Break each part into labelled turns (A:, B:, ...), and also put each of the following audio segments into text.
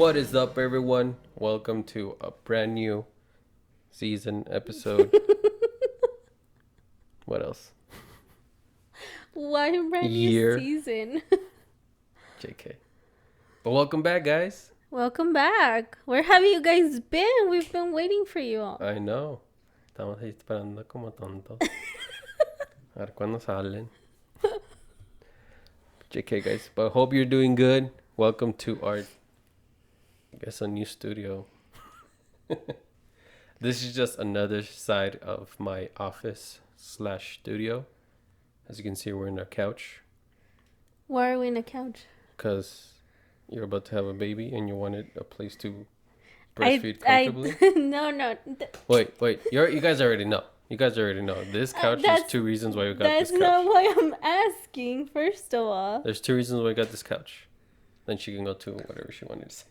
A: What is up, everyone? Welcome to a brand new season episode. What else?
B: Why a brand new season?
A: JK. But welcome back, guys.
B: Welcome back. Where have you guys been? We've been waiting for you all.
A: I know. Estamos ahí esperando como tontos. A ver cuándo salen. JK, guys. But hope you're doing good. Welcome to our, I guess, a new studio. This is just another side of my office/studio. As you can see, we're in our couch.
B: Why are we in a couch?
A: Because you're about to have a baby and you wanted a place to breastfeed comfortably.
B: No.
A: Wait. You guys already know. This couch is two reasons why we got this couch.
B: That's not why I'm asking, first of all.
A: There's two reasons why we got this couch. Then she can go to whatever she wanted to say.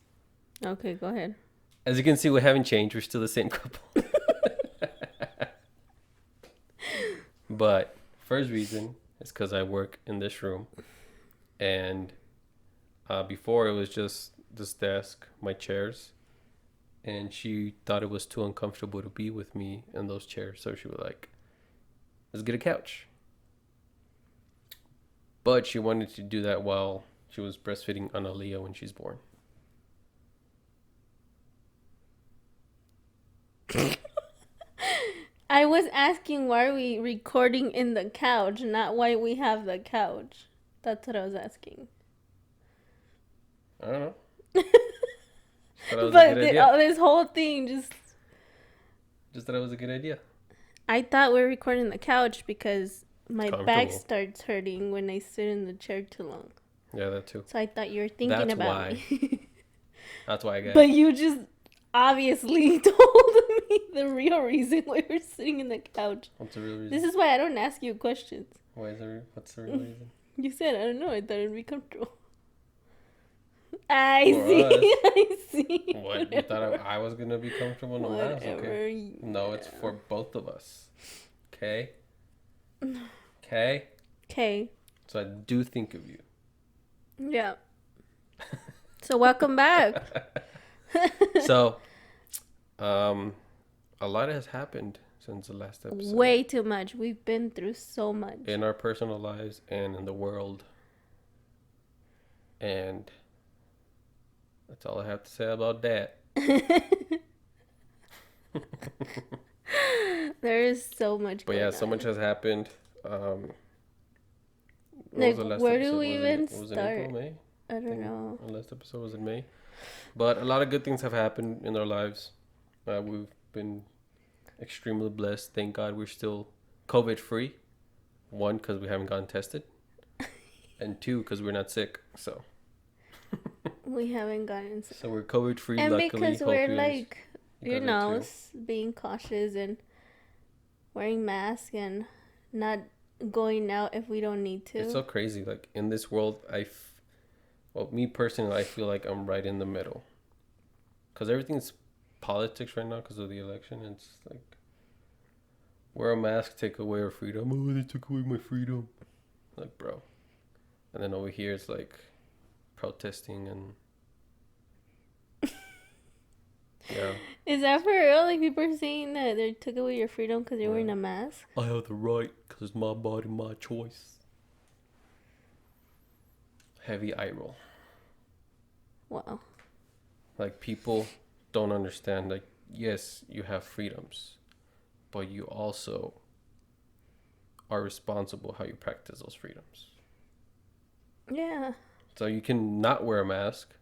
B: Okay, go ahead.
A: As you can see, we haven't changed. We're still the same couple. But first reason is because I work in this room. And before it was just this desk, my chairs. And she thought it was too uncomfortable to be with me in those chairs. So she was like, let's get a couch. But she wanted to do that while she was breastfeeding Analia when she's born.
B: I was asking why are we recording in the couch, not why we have the couch. That's what I was asking.
A: I don't know.
B: But this whole thing just
A: thought it was a good idea.
B: I thought we were recording the couch because my back starts hurting when I sit in the chair too long.
A: Yeah, that too.
B: So I thought you were thinking about me.
A: That's why I got it.
B: But you just obviously told me the real reason why we're sitting in the couch.
A: What's the real reason?
B: This is why I don't ask you questions.
A: What's the real reason?
B: You said, I don't know, I thought it'd be comfortable. I see.
A: What? You thought I was going to be comfortable in the mask? Okay. No, it's for both of us. Okay? Okay? So I do think of you.
B: Yeah. So welcome back.
A: So, a lot has happened since the last episode.
B: Way too much. We've been through so much.
A: In our personal lives and in the world. And that's all I have to say about that.
B: There is so much
A: going on. So much has happened.
B: Like, where do we even start?
A: Was it April, May?
B: I don't know.
A: The last episode was in May. But a lot of good things have happened in our lives. We've been extremely blessed. Thank God we're still COVID-free. 1, because we haven't gotten tested. And 2, because we're not sick. So
B: we haven't gotten sick.
A: So we're COVID-free,
B: and
A: luckily.
B: Because we're like, being cautious and wearing masks and not going out if we don't need to.
A: It's so crazy. Like, in this world, me personally, I feel like I'm right in the middle. Because everything's politics right now because of the election. It's like, wear a mask, take away our freedom. Oh, they took away my freedom. Like, bro. And then over here, it's like protesting and... Yeah.
B: Is that for real? Like, people are saying that they took away your freedom because you're wearing a mask?
A: I have the right because it's my body, my choice. Heavy eye roll.
B: Wow.
A: Like, people don't understand. Like, yes, you have freedoms, but you also are responsible how you practice those freedoms.
B: Yeah.
A: So you can not wear a mask,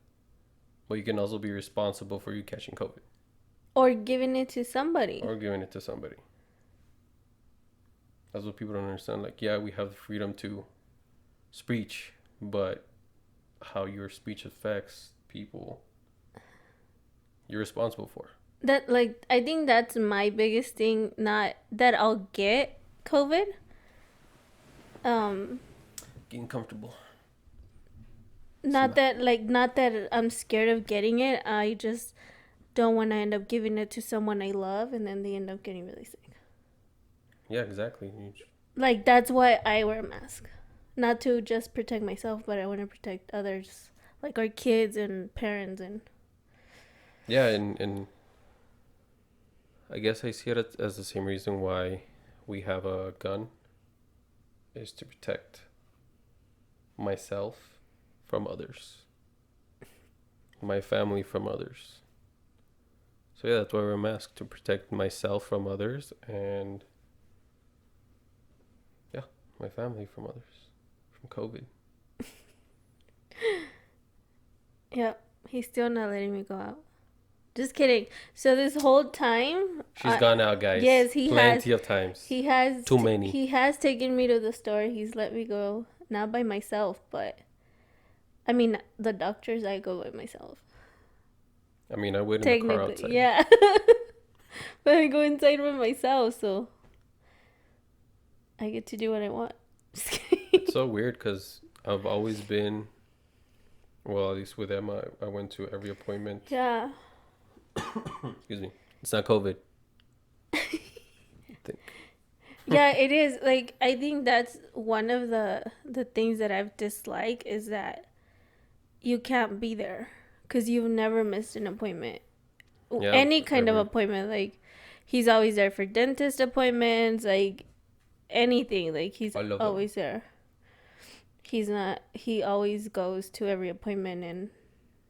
A: but you can also be responsible for you catching COVID.
B: Or giving it to somebody.
A: That's what people don't understand. Like, yeah, we have the freedom to speech, but how your speech affects people, you're responsible for.
B: That, like, I think that's my biggest thing. Not that I'll get COVID.
A: Getting comfortable.
B: Not that I'm scared of getting it. I just don't want to end up giving it to someone I love and then they end up getting really sick.
A: Yeah, exactly.
B: Like, that's why I wear a mask. Not to just protect myself, but I want to protect others. Like our kids and parents and
A: Yeah, and I guess I see it as the same reason why we have a gun is to protect myself from others, my family from others. So yeah, that's why we're masked, to protect myself from others and yeah, my family from others, from COVID.
B: Yeah, he's still not letting me go out. Just kidding. So this whole time,
A: She's gone out, guys.
B: yes, he
A: Plenty
B: has.
A: of times.
B: He has.
A: Too many.
B: He has taken me to the store. He's let me go, not by myself, but I mean the doctors. I go by myself.
A: I mean, I wait in the car outside.
B: Technically, yeah. But I go inside by myself, so I get to do what I want. Just kidding.
A: It's so weird because I've always been, well, at least with Emma, I went to every appointment.
B: Yeah.
A: Excuse me. It's not COVID.
B: Yeah, it is. Like, I think that's one of the things that I've disliked is that you can't be there because you've never missed an appointment.
A: Yeah,
B: any kind of
A: ever.
B: appointment. Like, he's always there for dentist appointments, like anything. Like, he's always there. He always goes to every appointment, and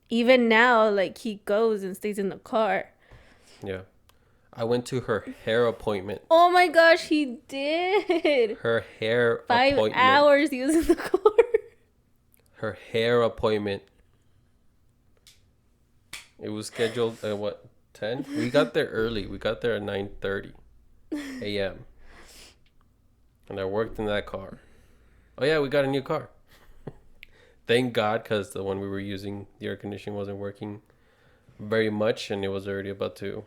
B: even now, like, he goes and stays in the car.
A: Yeah. I went to her hair appointment.
B: Oh my gosh, he did.
A: Her hair
B: 5
A: appointment.
B: 5 hours he was in the car.
A: Her hair appointment. It was scheduled at what, 10? We got there early. We got there at 9:30 a.m. And I worked in that car. Oh yeah, we got a new car. Thank God, because the one we were using, the air conditioning wasn't working very much, and it was already about to.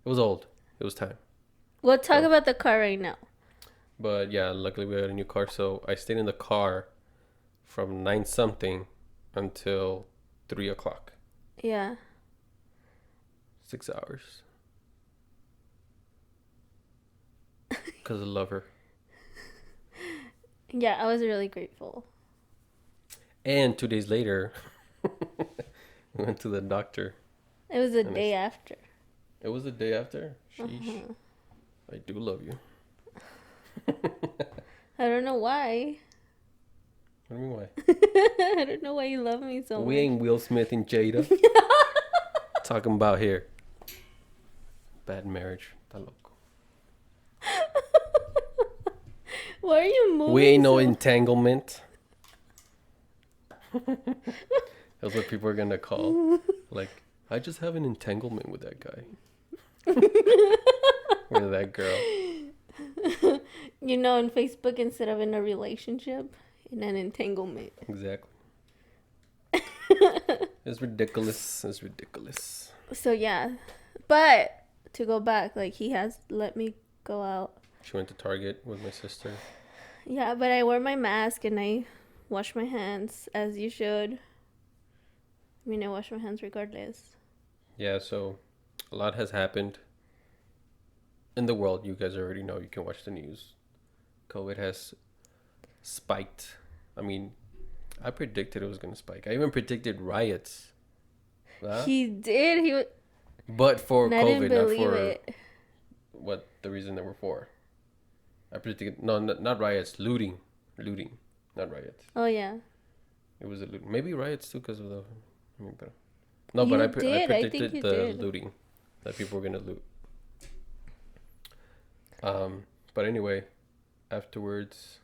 A: It was old. It was time.
B: We'll talk about the car right now.
A: But yeah, luckily we got a new car, so I stayed in the car from 9 something until 3 o'clock.
B: Yeah.
A: 6 hours. Because I love her.
B: Yeah, I was really grateful.
A: And 2 days later, we went to the doctor.
B: It was the day after.
A: It was the day after? Sheesh. I do love you.
B: I don't know why.
A: What do you mean why?
B: I don't know why you love me so much.
A: We ain't Will Smith and Jada. Talking about here. Bad marriage. Está loco.
B: Why are you moving?
A: We ain't no entanglement. That's what people are gonna call. Like, I just have an entanglement with that guy. With that girl.
B: You know, on Facebook, instead of in a relationship, in an entanglement.
A: Exactly. It's ridiculous. It's ridiculous.
B: So yeah, but to go back, like, he has let me go out.
A: She went to Target with my sister.
B: Yeah, but I wear my mask and I wash my hands as you should. I mean, I wash my hands regardless.
A: Yeah, so a lot has happened in the world. You guys already know. You can watch the news. COVID has spiked. I mean, I predicted it was going to spike. I even predicted riots. Huh?
B: He did. He.
A: But for
B: COVID,
A: not for
B: it.
A: What the reason they were for. I predicted not riots, looting, not riots.
B: Oh yeah.
A: It was a loot. Maybe riots too because of the. I mean, but I predicted the looting that people were gonna loot. But anyway, afterwards,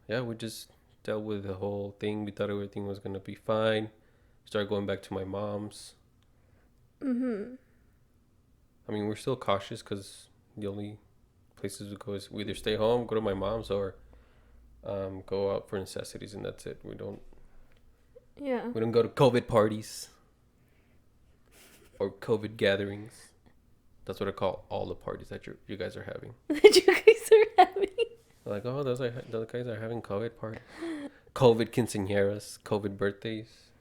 A: yeah, we just dealt with the whole thing. We thought everything was gonna be fine. Started going back to my mom's.
B: Mm-hmm.
A: I mean, we're still cautious because the only places we go is we either stay home, go to my mom's, or go out for necessities, and that's it. We don't go to COVID parties or COVID gatherings. That's what I call all the parties that you guys are having.
B: That you guys are having.
A: Like, oh, those guys are having COVID parties, COVID quinceañeras, COVID birthdays,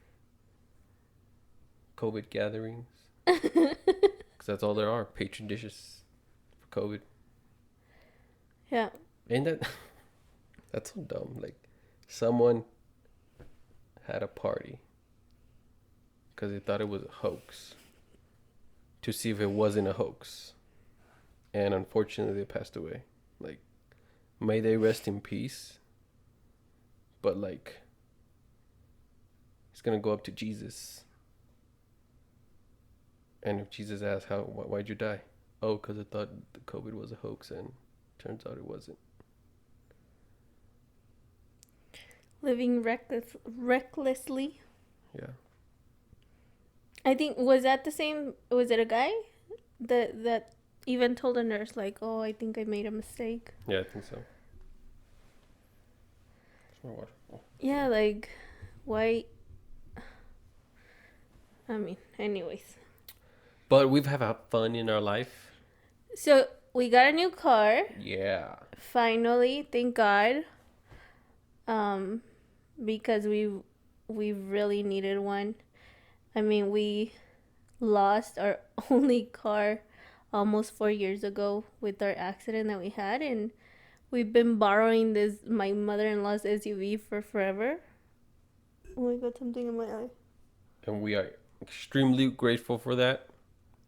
A: COVID gatherings. Because that's all there are, patron dishes for COVID.
B: Yeah.
A: Ain't that's so dumb. Like, someone had a party because they thought it was a hoax to see if it wasn't a hoax. And unfortunately, they passed away. Like, may they rest in peace. But, like, it's going to go up to Jesus. And if Jesus asks, why'd you die? Oh, because I thought the COVID was a hoax, and turns out it wasn't.
B: Living recklessly.
A: Yeah.
B: I think, was it a guy that even told a nurse, like, oh, I think I made a mistake?
A: Yeah, I think so. More water. Oh.
B: Yeah, like, why? I mean, anyways.
A: But we've had fun in our life.
B: So, we got a new car.
A: Yeah.
B: Finally, thank God. Because we really needed one. I mean, we lost our only car almost 4 years ago with our accident that we had, and we've been borrowing my mother-in-law's SUV for forever. Oh, I got something in my eye.
A: And we are extremely grateful for that.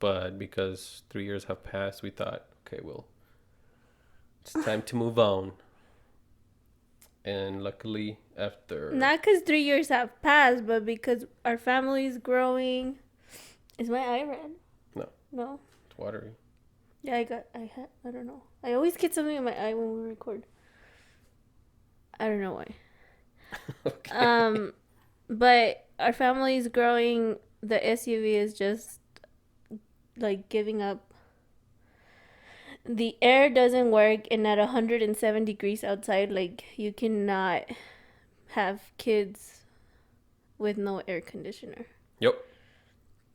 A: But because 3 years have passed, we thought, okay, well, it's time to move on. And luckily, after...
B: Not because 3 years have passed, but because our family is growing. Is my eye red?
A: No.
B: No?
A: It's watery.
B: Yeah, I don't know. I always get something in my eye when we record. I don't know why.
A: Okay.
B: But our family is growing. The SUV is just, like, giving up. The air doesn't work, and at 107 degrees outside, like, you cannot have kids with no air conditioner.
A: Yep.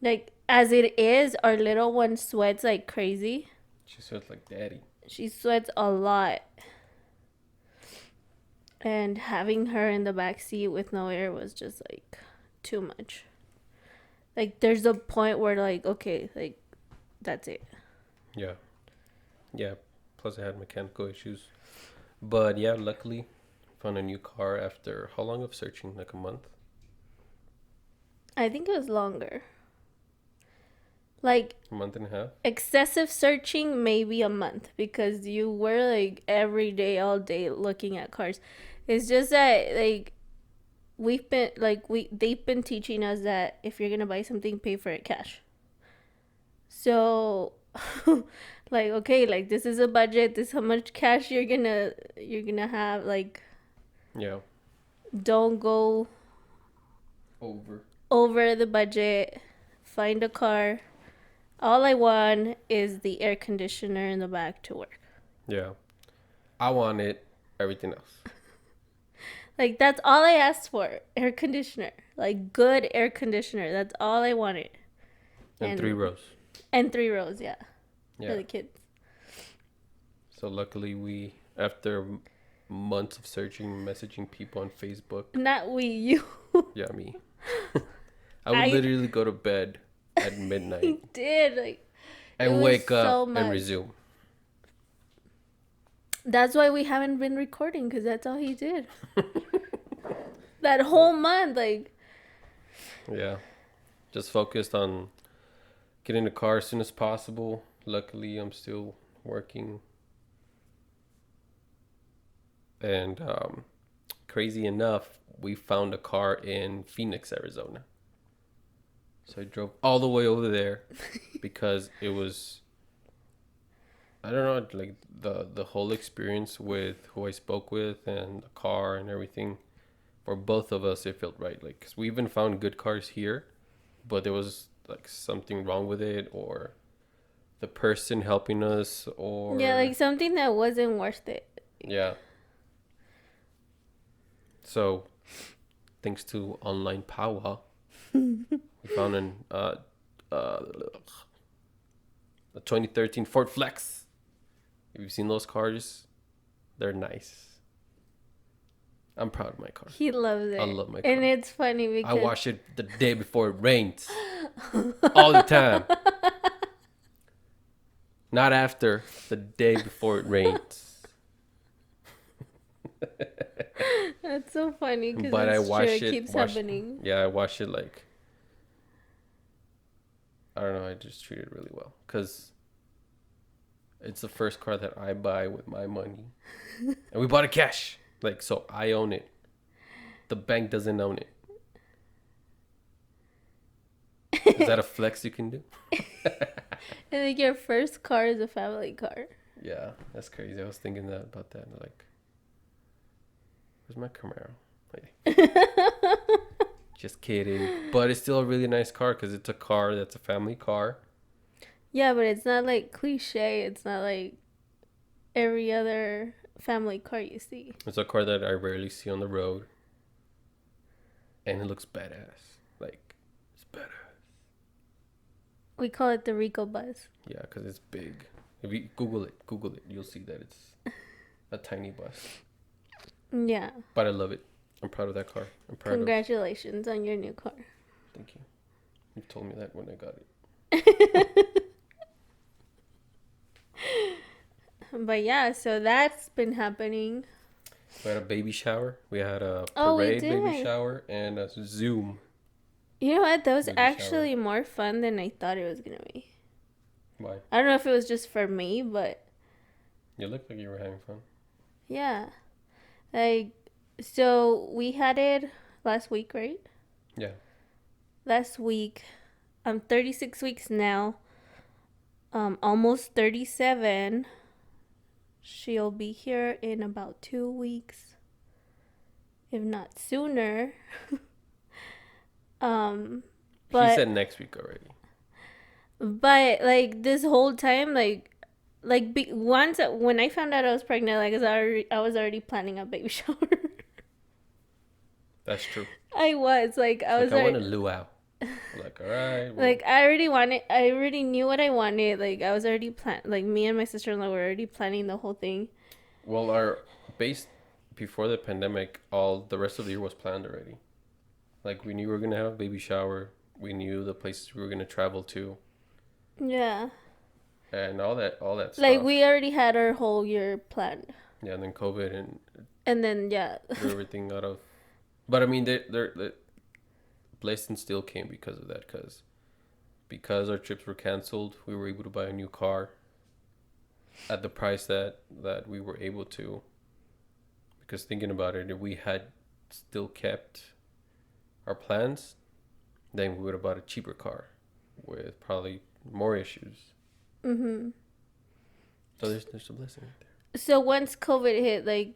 B: Like, as it is, our little one sweats like crazy.
A: She sweats like daddy.
B: She sweats a lot. And having her in the back seat with no air was just, like, too much. Like, there's a point where, like, okay, like, that's it.
A: Yeah. Yeah. Plus, I had mechanical issues. But, yeah, luckily, found a new car after how long of searching? Like a month?
B: I think it was longer. Like,
A: A month and a half?
B: excessive searching, maybe a month. Because you were, like, every day, all day looking at cars. It's just that, like, they've been teaching us that if you're gonna buy something, pay for it cash. So, like, okay, like, this is a budget. This is how much cash you're gonna have. Like,
A: Yeah.
B: don't go over the budget. Find a car. All I want is the air conditioner in the back to work.
A: Yeah. I wanted everything else.
B: Like, that's all I asked for. Air conditioner. Like, good air conditioner. That's all I wanted.
A: And 3 rows.
B: And 3 rows, yeah.
A: Yeah.
B: For the kids.
A: So luckily we, after months of searching, messaging people on Facebook.
B: Not we, you.
A: Yeah, me. I would literally go to bed at midnight.
B: He did. Like,
A: and wake up and resume.
B: That's why we haven't been recording, because that's all he did. That whole month, like.
A: Yeah. Just focused on getting the car as soon as possible. Luckily, I'm still working. And crazy enough, we found a car in Phoenix, Arizona. So I drove all the way over there because it was, I don't know, like the whole experience with who I spoke with and the car and everything. For both of us, it felt right. Like, 'cause we even found good cars here, but there was like something wrong with it, or the person helping us, or
B: Yeah, like something that wasn't worth it.
A: Yeah. So, thanks to online power, we found a 2013 Ford Flex. If you've seen those cars, they're nice. I'm proud of my car.
B: He loves it.
A: I love my car.
B: And it's funny because
A: I wash it the day before it rains. All the time. Not after, the day before it rains.
B: That's so funny because
A: But I wash
B: it keeps happening.
A: Yeah, I wash it like I don't know. I just treat it really well because it's the first car that I buy with my money, and we bought it cash. Like, so I own it. The bank doesn't own it. Is that a flex you can do?
B: I think your first car is a family car.
A: Yeah, that's crazy. I was thinking about that. Like, where's my Camaro? Like, just kidding. But it's still a really nice car because it's a car that's a family car.
B: Yeah, but it's not like cliche. It's not like every other family car you see.
A: It's a car that I rarely see on the road. And it looks badass. Like, it's badass.
B: We call it the Rico Bus.
A: Yeah, because it's big. If you Google it, you'll see that it's a tiny bus.
B: Yeah.
A: But I love it. I'm proud of that car. I'm proud
B: Congratulations on your new car.
A: Thank you. You told me that when I got it.
B: But yeah, so that's been happening.
A: We had a baby shower. We had a parade baby
B: did.
A: shower and a Zoom.
B: You know what? That was
A: baby
B: actually
A: shower.
B: more fun than I thought it was going to be.
A: Why?
B: I don't know if it was just for me, but
A: You looked like you were having fun.
B: yeah. Like, so we had it last week, right?
A: Yeah.
B: Last week. I'm 36 weeks now. Almost 37. She'll be here in about 2 weeks, if not sooner. But
A: He said next week already.
B: But like this whole time, once when I found out I was pregnant, like I was already planning a baby shower.
A: That's true.
B: I was
A: I want to luau. Like, all right. Well.
B: Like I already knew what I wanted. Like I was already like me and my sister-in-law were already planning the whole thing.
A: Well, our base before the pandemic, all the rest of the year was planned already. Like we knew we were gonna have a baby shower. We knew the places we were gonna travel to.
B: Yeah.
A: And all that stuff.
B: Like we already had our whole year planned.
A: Yeah, and then COVID
B: and then yeah.
A: threw everything out of. But I mean, the blessing still came because of that. Because our trips were canceled, we were able to buy a new car at the price that we were able to. Because thinking about it, if we had still kept our plans, then we would have bought a cheaper car with probably more issues.
B: Mm-hmm.
A: So there's a blessing right there.
B: So once COVID hit, like,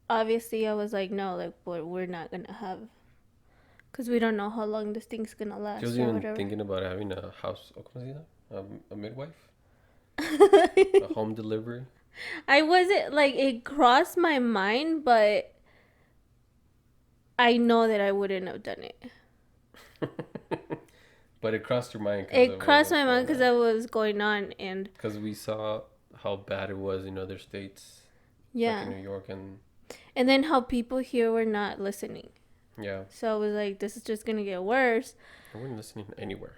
B: obviously I was like, no, like, we're not going to have, because we don't know how long this thing's going to last.
A: She was even thinking about having a house, a midwife, a home delivery.
B: I wasn't, like, it crossed my mind, but I know that I wouldn't have done it.
A: But it crossed your mind.
B: It crossed my mind because of what was going on. And
A: because we saw how bad it was in other states.
B: Yeah.
A: Like in New York and
B: then how people here were not listening.
A: Yeah.
B: So I was like, this is just going to get worse.
A: I wasn't listening anywhere.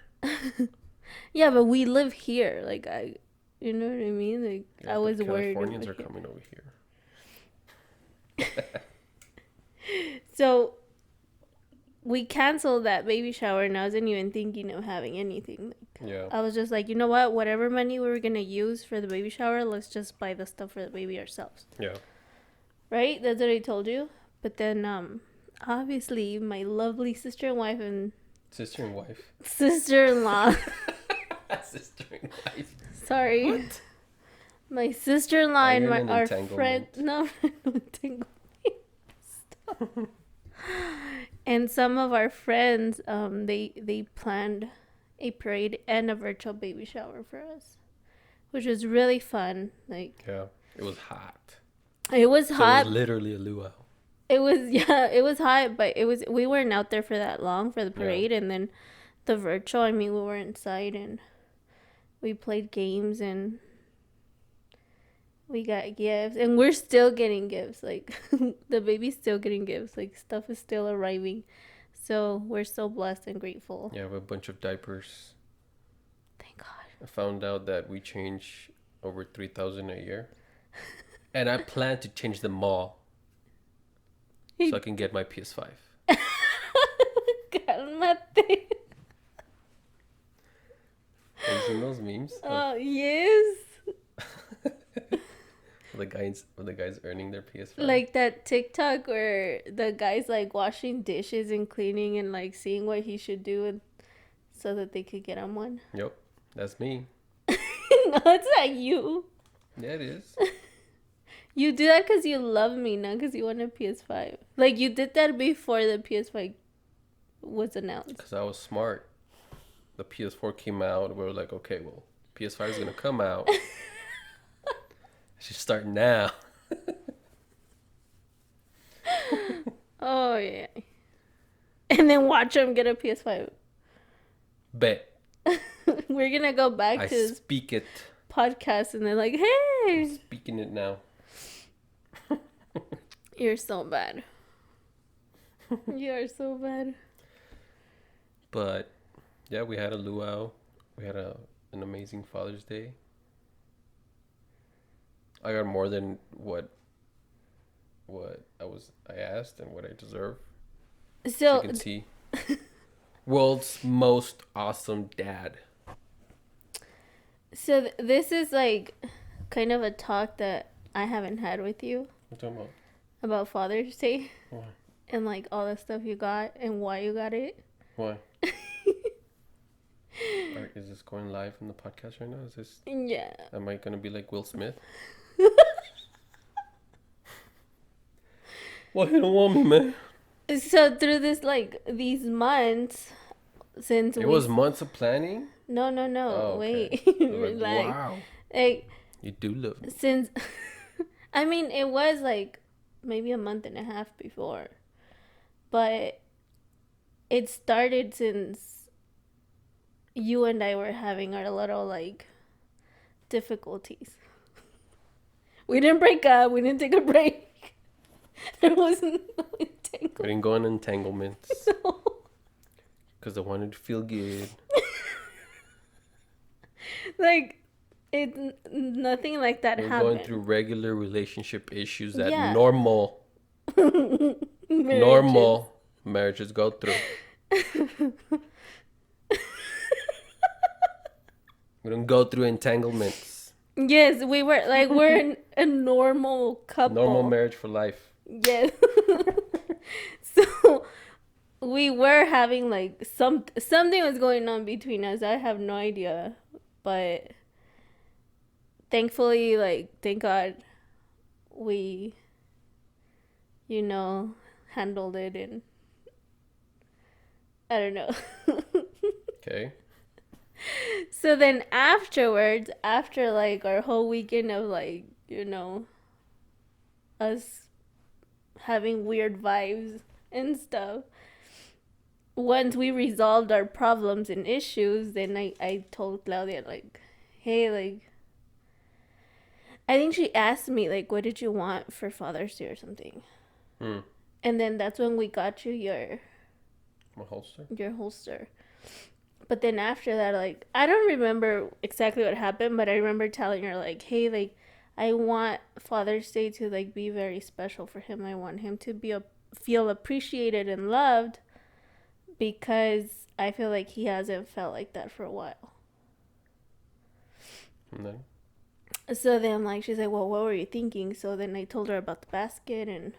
B: Yeah, but we live here. Like, you know what I mean? Like,
A: yeah,
B: I was worried.
A: Californians are coming over here.
B: So we canceled that baby shower, and I wasn't even thinking of having anything. Like,
A: yeah.
B: I was just like, you know what? Whatever money we were gonna use for the baby shower, let's just buy the stuff for the baby ourselves.
A: Yeah.
B: Right? That's what I told you. But then, obviously, my lovely sister-in-law and
A: sister-in-law.
B: Sister-in-law.
A: Sister-in-wife.
B: Sorry. What? My sister-in-law and our friend. No, Stop. And some of our friends, they planned a parade and a virtual baby shower for us, which was really fun. Like,
A: yeah, it was hot.
B: It was hot.
A: It was literally a luau.
B: It was hot, but we weren't out there for that long for the parade, and then the virtual. I mean, we were inside and we played games and we got gifts, and we're still getting gifts. Like, the baby's still getting gifts. Like, stuff is still arriving. So we're so blessed and grateful.
A: Yeah, we have a bunch of diapers.
B: Thank God.
A: I found out that we change over 3,000 a year. And I plan to change them all. So I can get my PS5.
B: Calmate.
A: seen those memes?
B: Oh, yes.
A: The guys earning their PS5.
B: Like that TikTok where the guy's like washing dishes and cleaning and like seeing what he should do and so that they could get him one.
A: Yep, that's me.
B: No, it's not you.
A: Yeah, it is.
B: You do that because you love me, not because you want a PS5. Like you did that before the PS5 was announced.
A: Because I was smart. The PS4 came out. We were like, okay, well, PS5 is gonna come out. I should start now.
B: Oh yeah. And then watch him get a PS5.
A: Bet.
B: We're gonna go back
A: I
B: to this
A: speak it.
B: podcast and they're like, hey,
A: Speaking it now.
B: you're so bad. You are so bad.
A: But yeah, we had a luau. We had an amazing Father's Day. I got more than what I asked and what I deserve.
B: So
A: You can see. World's most awesome dad.
B: So this is like kind of a talk that I haven't had with you
A: What you talking about?
B: about Father's Day
A: Why?
B: and like all the stuff you got and why you got it.
A: Why? Is this going live in the podcast right now? Is this?
B: Yeah.
A: Am I gonna be like Will Smith? Why you don't want me, man?
B: So through this like these months since
A: It was months of planning.
B: No,
A: Oh, okay.
B: wait.
A: Like,
B: Relax.
A: wow.
B: Like
A: You do love me.
B: since I mean it was like maybe a month and a half before. But it started since you and I were having our little like difficulties. We didn't break up, we didn't take a break. There wasn't no entanglement.
A: We didn't go in entanglements.
B: No.
A: Because I wanted to feel good.
B: Like nothing like that
A: We're
B: happened.
A: going through regular relationship issues that
B: Yeah.
A: normal marriages go through. We don't go through entanglements.
B: Yes, we were like we're a normal couple.
A: Normal marriage for life.
B: Yes. So we were having like something was going on between us. I have no idea, but thankfully, like thank God, we, handled it, and I don't know.
A: Okay.
B: So then afterwards, after like our whole weekend of like, us having weird vibes and stuff, once we resolved our problems and issues, then I told Claudia like, hey, like, I think she asked me like, what did you want for Father's Day or something? And then that's when we got you
A: My holster?
B: your holster. But then after that, like, I don't remember exactly what happened, but I remember telling her, like, hey, like, I want Father's Day to, like, be very special for him. I want him to feel appreciated and loved because I feel like he hasn't felt like that for a while.
A: And then?
B: So then, like, she's like, well, what were you thinking? So then I told her about the basket and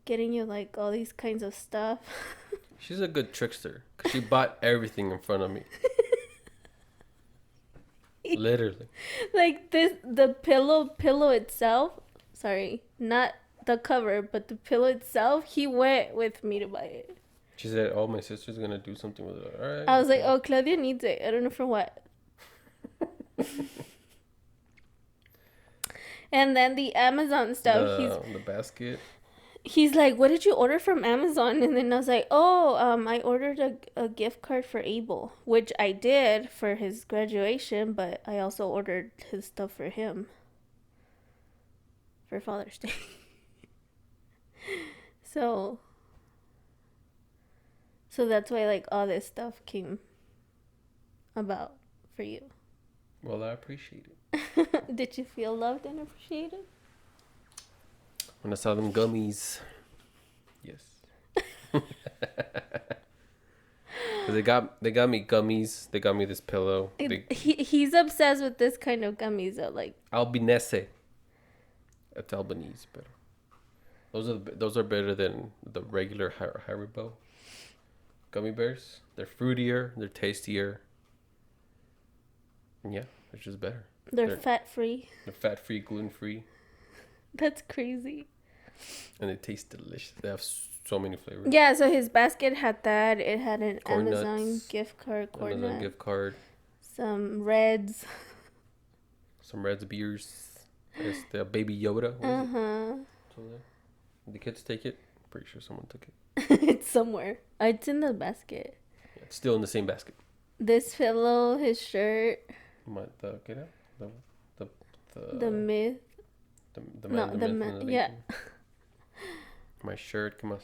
B: getting you, like, all these kinds of stuff.
A: She's a good trickster. 'Cause she bought everything in front of me. Literally.
B: Like the pillow itself. Sorry, not the cover, but the pillow itself. He went with me to buy it.
A: She said, "Oh, my sister's gonna do something with it." All right.
B: I was like, "Oh, Claudia needs it. I don't know for what." And then the Amazon stuff.
A: The basket.
B: He's like, what did you order from Amazon? And then I was like, oh, I ordered a gift card for Abel, which I did for his graduation, but I also ordered his stuff for him for Father's Day. So that's why, like, all this stuff came about for you.
A: Well, I appreciate it.
B: Did you feel loved and appreciated?
A: When I saw them gummies. Yes. Cause they got me gummies. They got me this pillow.
B: He's obsessed with this kind of gummies though, like
A: Albinese. It's Albanese, but those are better than the regular Haribo gummy bears. They're fruitier. They're tastier. Yeah, they're just better.
B: They're fat free.
A: They're fat free, gluten free.
B: That's crazy.
A: And they taste delicious. They have so many flavors.
B: Yeah, so his basket had that. It had an
A: Corn
B: Amazon
A: nuts,
B: gift card,
A: Amazon gift card,
B: some Reds.
A: some Reds beers. There's the Baby Yoda. The kids take it. Pretty sure someone took it.
B: It's somewhere. It's in the basket.
A: Yeah, it's still in the same basket.
B: This pillow, his shirt. The myth.
A: The man,
B: No,
A: the myth, and the
B: yeah.
A: legend. My shirt, come on.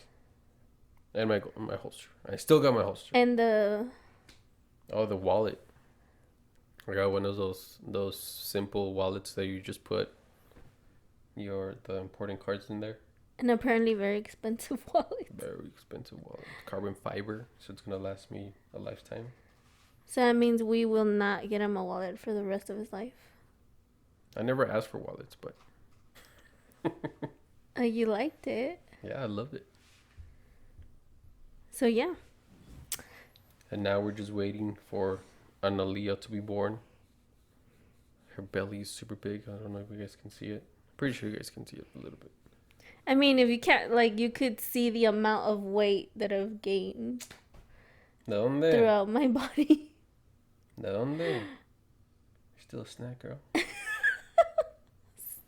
A: And my holster. I still got my holster.
B: And the
A: wallet. I got one of those simple wallets that you just put the important cards in there.
B: an apparently very expensive wallet.
A: Very expensive wallet. Carbon fiber, so it's gonna last me a lifetime.
B: So that means we will not get him a wallet for the rest of his life.
A: I never asked for wallets, but
B: You liked it.
A: yeah, I loved it.
B: So yeah.
A: And now we're just waiting for Analia to be born. Her belly is super big. I don't know if you guys can see it. Pretty sure you guys can see it a little bit.
B: I mean, if you can't, like, you could see the amount of weight that I've gained throughout my body.
A: ¿De dónde? You're still a snack, girl.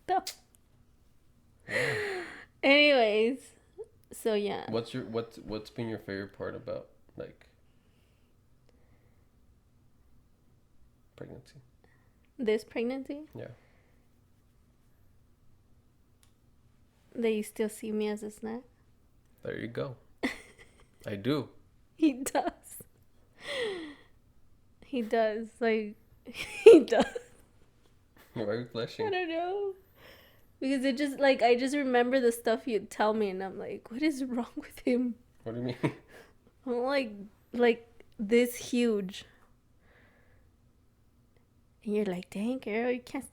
B: Stop.
A: Yeah.
B: Anyways, so yeah.
A: What's been your favorite part about, like, pregnancy?
B: This pregnancy?
A: Yeah.
B: That you still see me as a snack?
A: There you go. I do.
B: He does. He does. Like, he does.
A: Why are you blushing?
B: I don't know. Because it just, like, I just remember the stuff you'd tell me, and I'm like, what is wrong with him?
A: What do you mean?
B: I'm like this huge. And you're like, dang, girl, you can't.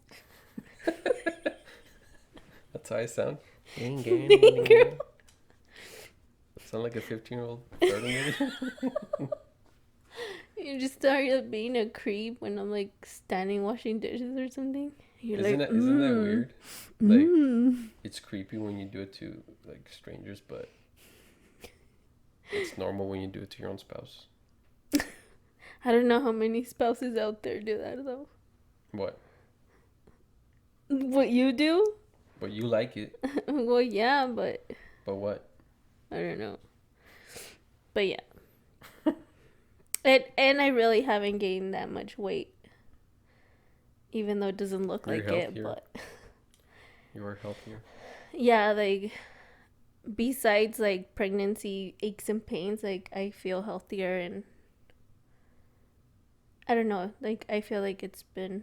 A: That's how I sound.
B: Dang, girl.
A: Sound like a 15-year-old starting maybe.
B: You just started being a creep when I'm like standing washing dishes or something. You're
A: Isn't that weird? Like, it's creepy when you do it to, like, strangers, but it's normal when you do it to your own spouse.
B: I don't know how many spouses out there do that though.
A: What?
B: What you do?
A: But you like it.
B: Well, yeah, but
A: But what?
B: I don't know. But yeah. And I really haven't gained that much weight. Even though it doesn't look
A: You're
B: like
A: healthier.
B: it, but
A: You are healthier.
B: yeah, like besides like pregnancy aches and pains, like I feel healthier, and I don't know, like I feel like it's been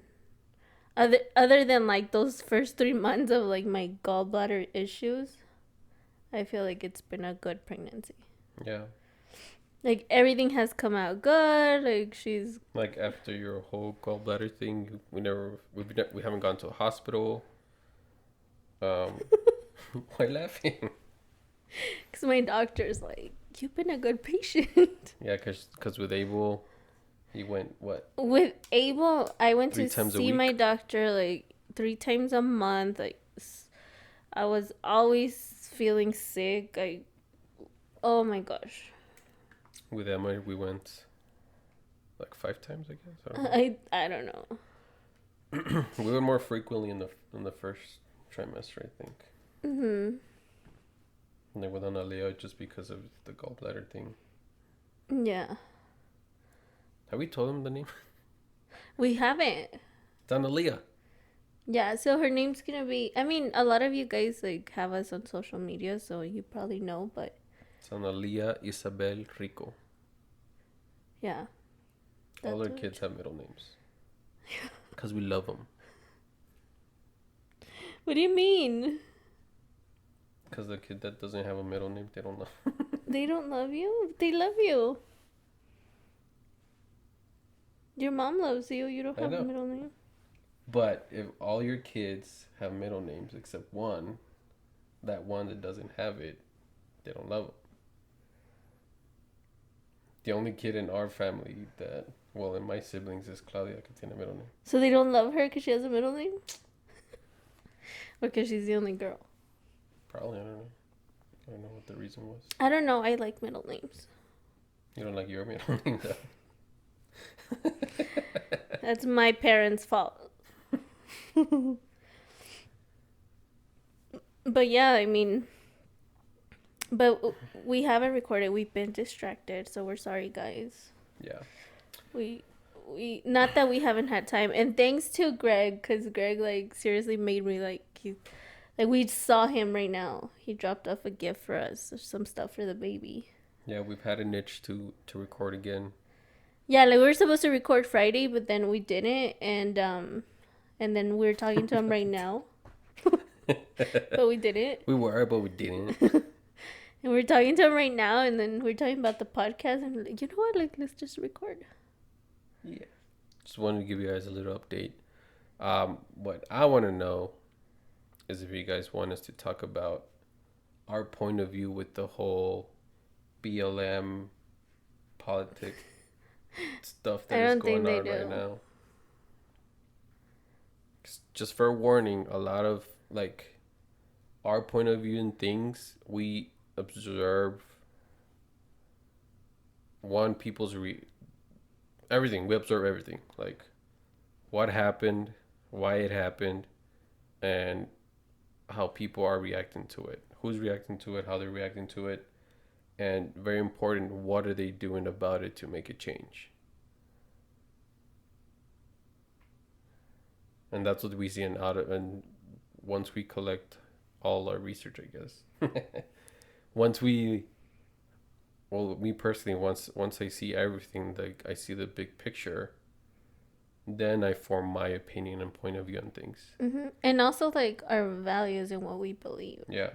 B: other than like those first 3 months of like my gallbladder issues, I feel like it's been a good pregnancy.
A: Yeah.
B: Like everything has come out good. Like she's
A: Like after your whole gallbladder thing, we haven't gone to a hospital. Why laughing?
B: because my doctor's like, you've been a good patient.
A: Yeah, cause with Abel, he went what?
B: With Abel, I went
A: 3
B: to
A: times a
B: see
A: week?
B: my doctor like 3 times a month. Like I was always feeling sick. Oh my gosh.
A: With Emma, we went like 5 times, I guess.
B: I don't know.
A: We went more frequently in the first trimester, I think.
B: Mhm.
A: And then with Analia, just because of the gallbladder thing.
B: Yeah.
A: Have we told him the name?
B: We haven't.
A: It's Analia.
B: Yeah, so her name's gonna be. I mean, a lot of you guys like have us on social media, so you probably know. But
A: It's Analia Isabel Rico.
B: yeah.
A: All our
B: That's
A: kids have middle names. Because we love them.
B: What do you mean?
A: Because the kid that doesn't have a middle name, they don't know.
B: They don't love you? They love you. Your mom loves you. You don't
A: I
B: have a
A: know.
B: middle name.
A: But if all your kids have middle names except one, that one that doesn't have it, they don't love them. The only kid in our family that, well, in my siblings, is Claudia, que tiene middle name.
B: So they don't love her because she has a middle name? Or because she's the only girl?
A: Probably, I don't know. I don't know what the reason was.
B: I don't know. I like middle names.
A: You don't like your middle name, though?
B: That's my parents' fault. But yeah, I mean, but we haven't recorded. We've been distracted, so we're sorry, guys.
A: Yeah.
B: We not that we haven't had time, and thanks to Greg, because Greg like seriously made me like we saw him right now. He dropped off a gift for us, or some stuff for the baby.
A: Yeah, we've had an itch to record again.
B: Yeah, like we were supposed to record Friday, but then we didn't, and then we're talking to him right now. But we didn't.
A: We were, but we didn't.
B: And we're talking to him right now, and then we're talking about the podcast, and we're like, you know what? Like, let's just record.
A: Yeah. Just wanted to give you guys a little update. What I want to know is if you guys want us to talk about our point of view with the whole BLM politic stuff that is going on right now. Just for a warning, a lot of like our point of view in things, we observe people's everything. We observe everything, like what happened, why it happened, and how people are reacting to it, who's reacting to it, how they're reacting to it, and very important, what are they doing about it to make a change. And that's what we see and once we collect all our research, I guess. Once we, well, me personally, once I see everything, like I see the big picture, then I form my opinion and point of view on things.
B: Mm-hmm. And also like our values and what we believe.
A: Yeah.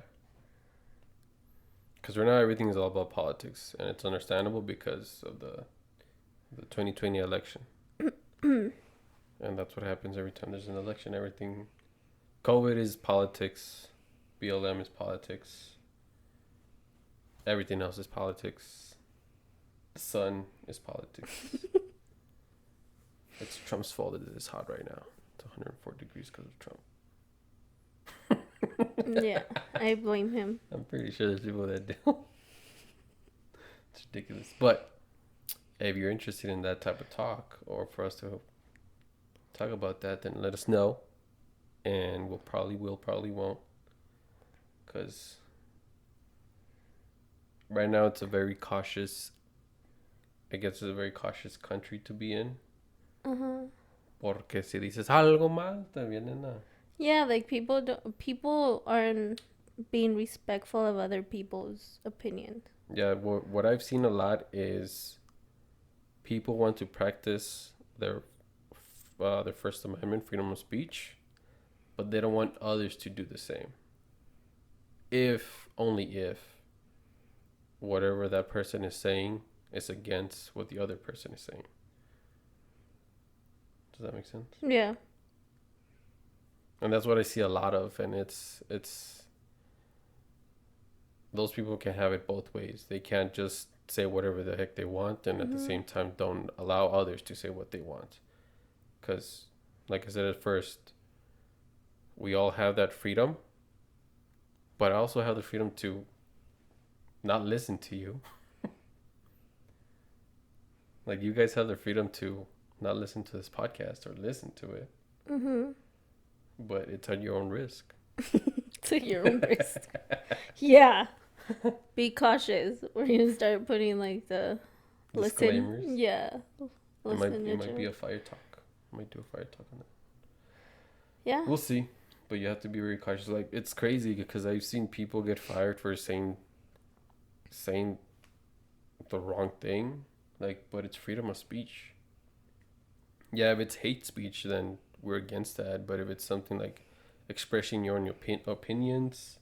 A: Because right now everything is all about politics, and it's understandable because of the 2020 election. And that's what happens every time there's an election. Everything, COVID is politics, BLM is politics, everything else is politics. The sun is politics. It's Trump's fault that it is hot right now. It's 104 degrees because of Trump.
B: Yeah, I blame him.
A: I'm pretty sure there's people that do. It's ridiculous. But if you're interested in that type of talk, or for us to talk about that, then let us know. And we'll probably won't. Because right now it's a very cautious, I guess it's a very cautious country to be in.
B: Uh-huh.
A: Porque si dices algo mal, te vienen a...
B: Yeah, like people aren't being respectful of other people's opinions.
A: Yeah, what I've seen a lot is people want to practice their First Amendment, freedom of speech, but they don't want others to do the same. Only if whatever that person is saying is against what the other person is saying. Does that make sense?
B: Yeah.
A: And that's what I see a lot of, and it's those people can have it both ways. They can't just say whatever the heck they want, and at the same time don't allow others to say what they want. Because, like I said at first, we all have that freedom, but I also have the freedom to not listen to you. Like, you guys have the freedom to not listen to this podcast or listen to it.
B: Mm-hmm.
A: But it's at your own risk.
B: It's at your own risk. Yeah. Be cautious. We're going to start putting like the
A: disclaimers.
B: Listen. Yeah.
A: It might be a fire talk. I might do a fire talk on that.
B: Yeah.
A: We'll see. But you have to be very cautious. Like, it's crazy because I've seen people get fired for saying the wrong thing. Like, but it's freedom of speech. Yeah, if it's hate speech, then we're against that. But if it's something like expressing your own opinions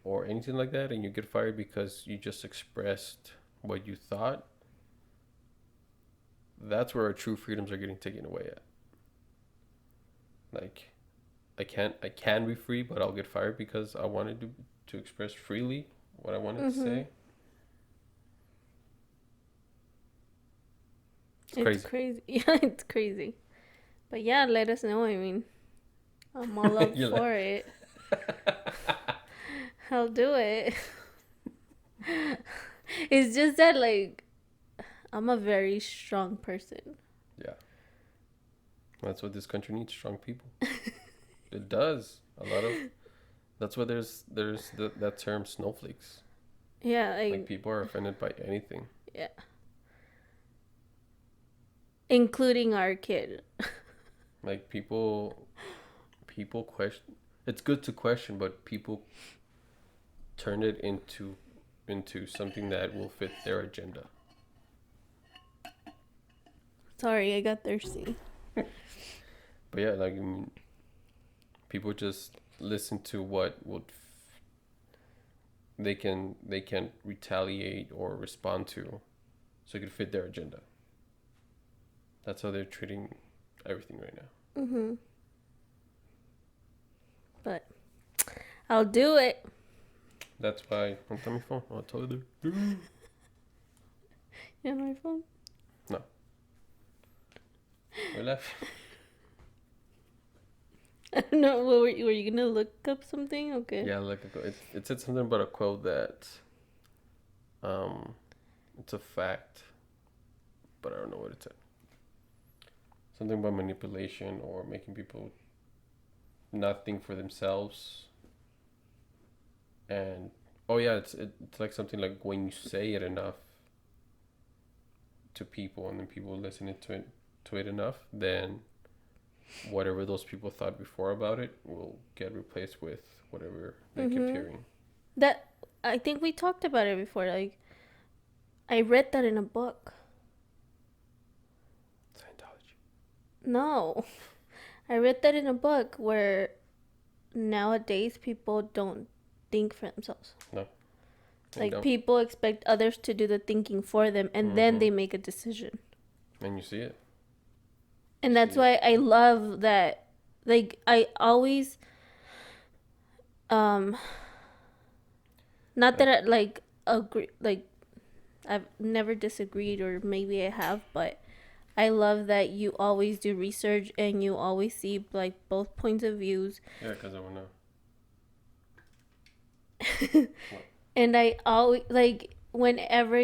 A: or anything like that, and you get fired because you just expressed what you thought, that's where our true freedoms are getting taken away at. Like, I can be free, but I'll get fired because I wanted to express freely what I wanted to say.
B: It's crazy. Yeah, it's crazy. But yeah, let us know. I mean, I'm all up for it. I'll do it. It's just that, like, I'm a very strong person.
A: Yeah. That's what this country needs, strong people. It does. A lot of... That's why there's that term snowflakes.
B: Yeah,
A: like people are offended by anything.
B: Yeah. Including our kid.
A: Like people question. It's good to question, but people turn it into something that will fit their agenda.
B: Sorry, I got thirsty.
A: But yeah, like, I mean, people just listen to what would they can retaliate or respond to, so it could fit their agenda. That's how they're treating everything right now.
B: Mhm. But I'll do it.
A: That's why. Don't tell me phone. I'll tell you.
B: You have my phone?
A: No. We're laughing.
B: I don't know. What were you gonna look up something? Okay.
A: Yeah, like it said something about a quote that, it's a fact, but I don't know what it said. Something about manipulation or making people not think for themselves. And oh yeah, it's like something like when you say it enough to people, and then people listen to it enough, then whatever those people thought before about it will get replaced with whatever they kept hearing.
B: That, I think we talked about it before. Like, I read that in a book.
A: Scientology.
B: No, I read that in a book where nowadays people don't think for themselves.
A: No.
B: Like, people expect others to do the thinking for them, and then they make a decision.
A: And you see it.
B: And that's why I love that. Like, I always, not that I, like, agree, like, I've never disagreed, or maybe I have, but I love that you always do research and you always see, like, both points of views.
A: Yeah, because I want
B: to. And I always, like, whenever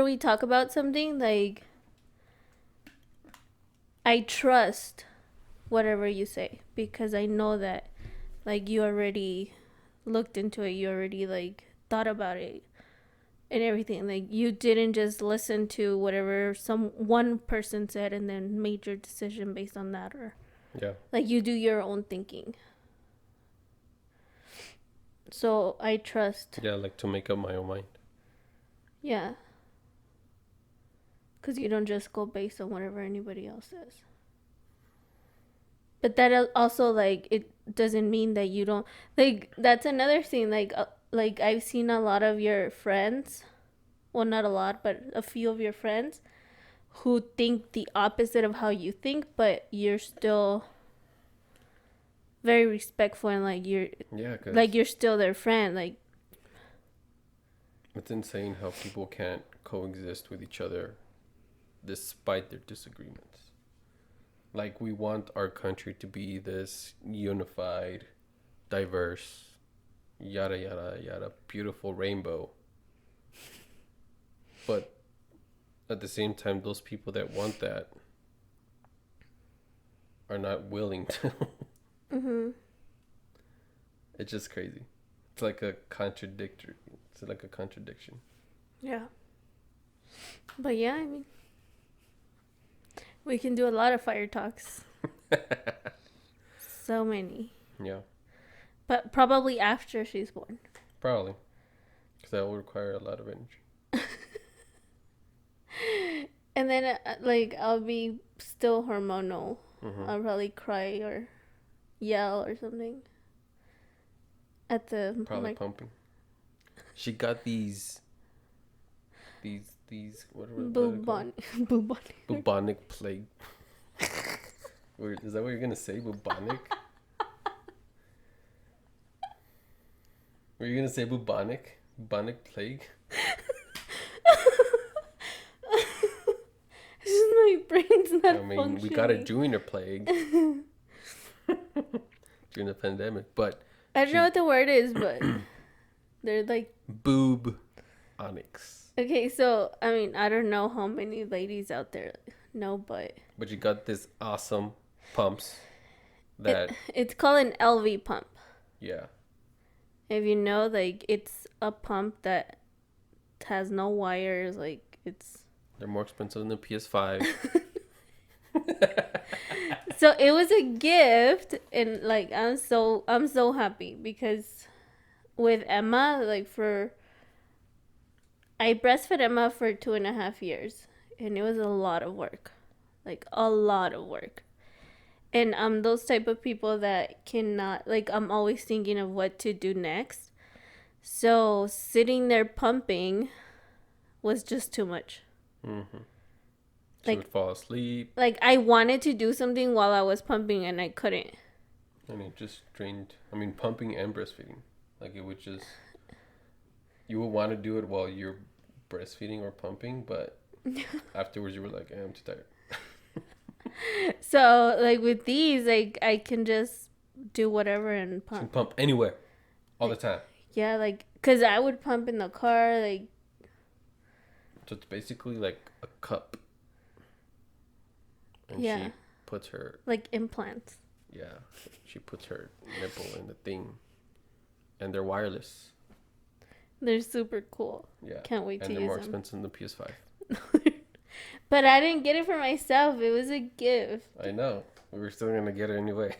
B: we talk about something, like, I trust whatever you say, because I know that, like, you already looked into it, you already, like, thought about it and everything. Like, you didn't just listen to whatever one person said and then made your decision based on that, or like, you do your own thinking. So I trust.
A: Yeah, like to make up my own mind.
B: Yeah. Because you don't just go based on whatever anybody else says. But that also, like, it doesn't mean that you don't, like, that's another thing. Like I've seen a lot of your friends, well, not a lot, but a few of your friends who think the opposite of how you think, but you're still very respectful, and like you're still their friend. Like,
A: it's insane how people can't coexist with each other despite their disagreements. Like, we want our country to be this unified, diverse, yada yada yada, beautiful rainbow. But at the same time, those people that want that are not willing to. It's just crazy. It's like a contradictory. It's like a contradiction.
B: Yeah. But yeah, I mean, we can do a lot of fire talks. So many.
A: Yeah.
B: But probably after she's born.
A: Probably. Because that will require a lot of energy.
B: And then, like, I'll be still hormonal. I'll probably cry or yell or something. At the...
A: Probably pumping. She got these what are they called? Bubonic plague. Is that what you're gonna say? Bubonic? Were you gonna say bubonic? Bubonic plague?
B: My brain's not
A: functioning. We got a junior plague during the pandemic, but
B: I don't know what the word is, but they're like
A: boob onyx.
B: Okay, so I mean, I don't know how many ladies out there know, but
A: you got this awesome pumps that
B: it's called an LV pump.
A: Yeah.
B: If you know, like, it's a pump that has no wires, like
A: they're more expensive than the PS5.
B: So it was a gift, and like I'm so happy because with Emma, like I breastfed Emma for 2.5 years, and it was a lot of work, like a lot of work. And I'm those type of people that cannot, like, I'm always thinking of what to do next. So sitting there pumping was just too much.
A: Mm-hmm. She would fall asleep.
B: Like, I wanted to do something while I was pumping, and I couldn't.
A: And it just drained. I mean, pumping and breastfeeding. Like, it would just... You would want to do it while you're breastfeeding or pumping, but afterwards you were like, I'm too tired.
B: So, like, with these, like, I can just do whatever and pump.
A: You can pump anywhere. All the time.
B: Yeah, like, because I would pump in the car, like...
A: So it's basically like a cup. And
B: yeah.
A: She puts her...
B: Like implants.
A: Yeah. She puts her nipple in the thing. And they're wireless.
B: They're super cool.
A: Yeah.
B: Can't wait to use them.
A: And they're more expensive than the PS5.
B: But I didn't get it for myself. It was a gift.
A: I know. We were still going to get it anyway.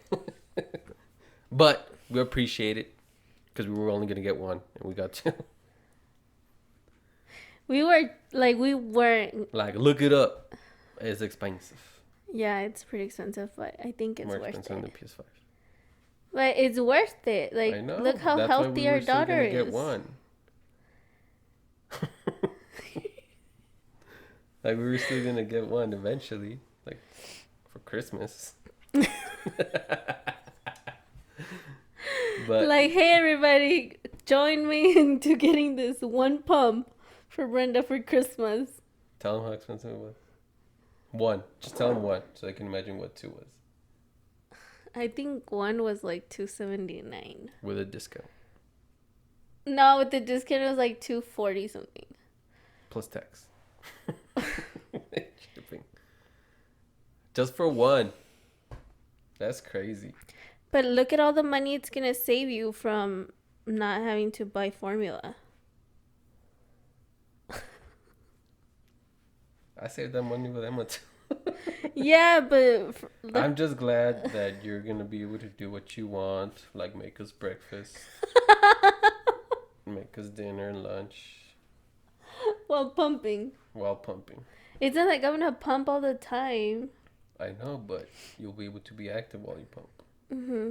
A: But we appreciate it. Because we were only going to get one. And we got two.
B: We weren't.
A: Like, look it up. It's expensive.
B: Yeah, it's pretty expensive. But I think it's
A: more
B: worth
A: expensive
B: it.
A: than the PS5.
B: But it's worth it. Like,
A: I know.
B: look how
A: That's
B: healthy our daughter is.
A: Get one. Like, we were still going to get one eventually. Like, for Christmas. But
B: like, hey, everybody, join me into getting this one pump for Brenda for Christmas.
A: Tell them how expensive it was. One. Just tell them one so they can imagine what two was.
B: I think one was like $279.
A: With a discount.
B: No, with the discount it was like $240 something.
A: Plus tax. Shipping. Just for one. That's crazy.
B: But look at all the money it's gonna save you from not having to buy formula.
A: I saved that money with Emma too.
B: Yeah, but
A: I'm just glad that you're gonna be able to do what you want, like make us breakfast, make us dinner and lunch.
B: While pumping. It's not like I'm gonna pump all the time.
A: I know, but you'll be able to be active while you pump.
B: Mm-hmm.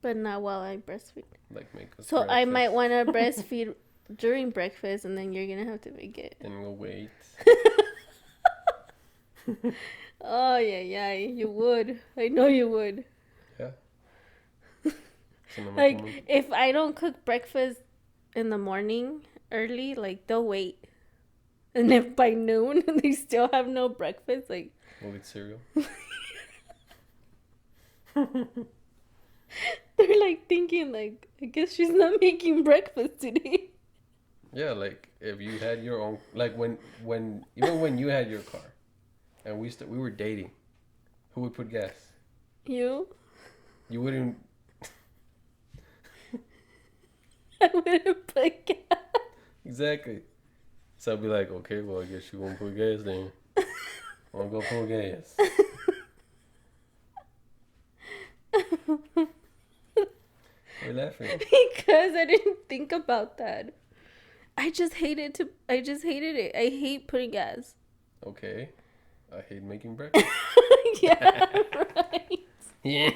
B: But not while I breastfeed.
A: Like make us
B: So
A: breakfast.
B: I might want to breastfeed during breakfast, and then you're gonna have to make it.
A: And we'll wait.
B: Oh yeah, you would. I know you would.
A: Yeah.
B: Like, if I don't cook breakfast in the morning early, like, they'll wait. And if by noon they still have no breakfast, like...
A: We'll eat cereal.
B: They're, like, thinking, like, I guess she's not making breakfast today.
A: Yeah, like, if you had your own... Like, when even when you had your car, and we were dating, who would put gas?
B: You?
A: You wouldn't...
B: I wouldn't put gas.
A: Exactly. So I'd be like, okay, well, I guess you won't put gas then. I'm gonna go put gas. Why are you laughing?
B: Because I didn't think about that. I just hated it. I hate putting gas.
A: Okay. I hate making breakfast.
B: Yeah, right.
A: Yeah.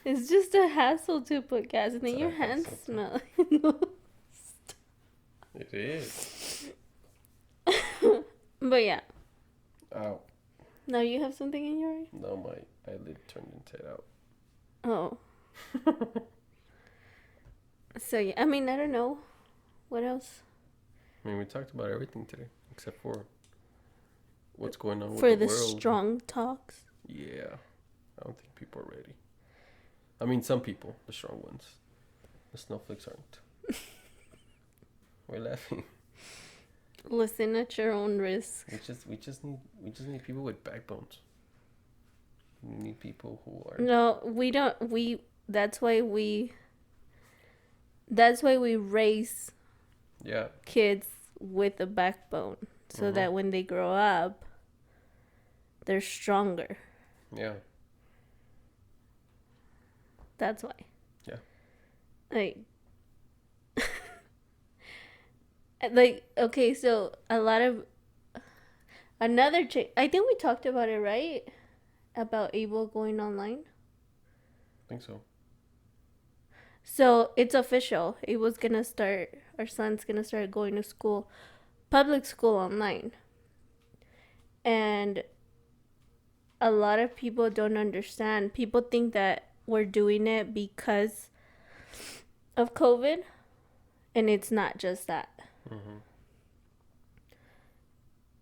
B: It's just a hassle to put gas, and then
A: It's
B: your
A: a
B: hands
A: hassle too.
B: smell.
A: It is.
B: But yeah.
A: Ow.
B: Now you have something in your eye?
A: No, my eyelid turned inside out.
B: Oh. So yeah, I mean, I don't know. What else?
A: I mean, we talked about everything today, except for what's going on with
B: For
A: the
B: the
A: world.
B: strong talks?
A: Yeah. I don't think people are ready. I mean, some people, the strong ones. The snowflakes aren't. We're laughing.
B: Listen at your own risk.
A: We just need people with backbones. We need people who are.
B: No, we don't. That's why we raise
A: Yeah.
B: kids with a backbone, so that when they grow up, they're stronger.
A: Yeah.
B: That's why.
A: Yeah.
B: Like okay, so a lot of another I think we talked about it, right? About Abel going online.
A: I think so.
B: So it's official. Our son's gonna start going to school, public school online. And a lot of people don't understand. People think that we're doing it because of COVID, and it's not just that.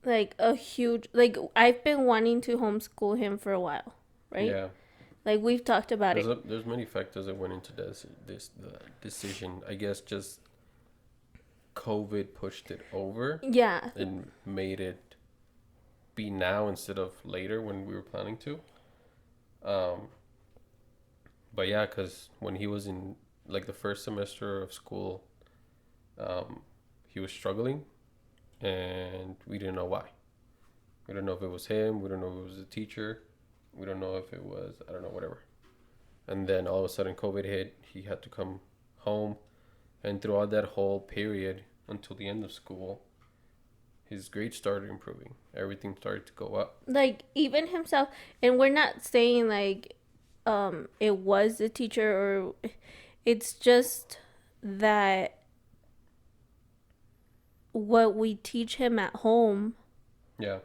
B: Like I've been wanting to homeschool him for a while, right?
A: Yeah.
B: Like we've talked about
A: There's many factors that went into the decision. I guess just COVID pushed it over.
B: Yeah.
A: And made it be now instead of later when we were planning to. But yeah, because when he was in like the first semester of school, he was struggling, and we didn't know why. We don't know if it was him. We don't know if it was the teacher. We don't know if it was, I don't know, whatever. And then all of a sudden COVID hit. He had to come home. And throughout that whole period until the end of school, his grades started improving. Everything started to go up.
B: Like even himself, and we're not saying like it was the teacher, or it's just that what we teach him at home,
A: Yeah.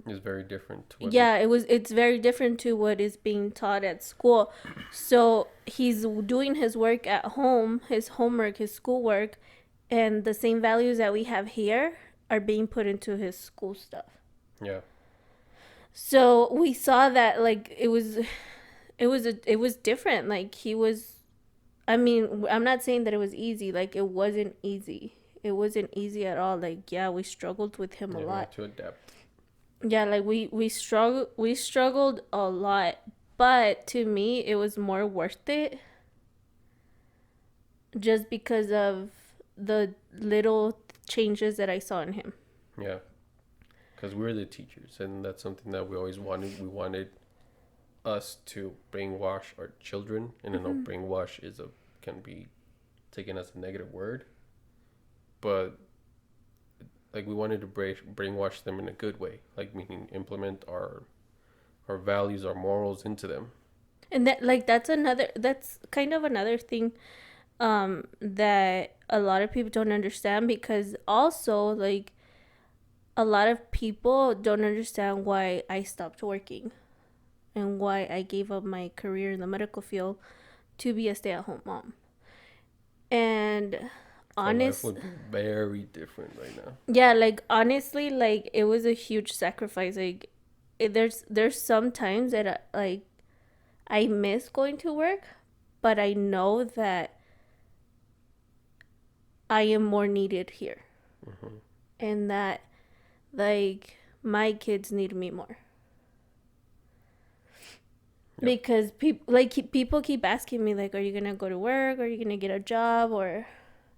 A: Is very different to
B: it's very different to what is being taught at school. So he's doing his work at home, his homework, his schoolwork, and the same values that we have here are being put into his school stuff.
A: Yeah.
B: So we saw that like it was different. Like he was, I mean, I'm not saying that it was easy. Like it wasn't easy. It wasn't easy at all. Like yeah, we struggled with him a lot.
A: We had to adapt.
B: Yeah, like we struggled a lot, but to me it was more worth it just because of the little changes that I saw in him.
A: Yeah. Because we're the teachers, and that's something that we always wanted. We wanted us to brainwash our children, and I know brainwash can be taken as a negative word, but like we wanted to brainwash them in a good way, like meaning implement our values, our morals into them.
B: And that's kind of another thing that a lot of people don't understand, because also like a lot of people don't understand why I stopped working and why I gave up my career in the medical field to be a stay-at-home mom. And
A: Life would be very different right now.
B: Yeah, like honestly, like it was a huge sacrifice. Like there's some times that I miss going to work, but I know that I am more needed here, and that like my kids need me more. Yep. Because people keep asking me like, are you gonna go to work? Are you gonna get a job? Or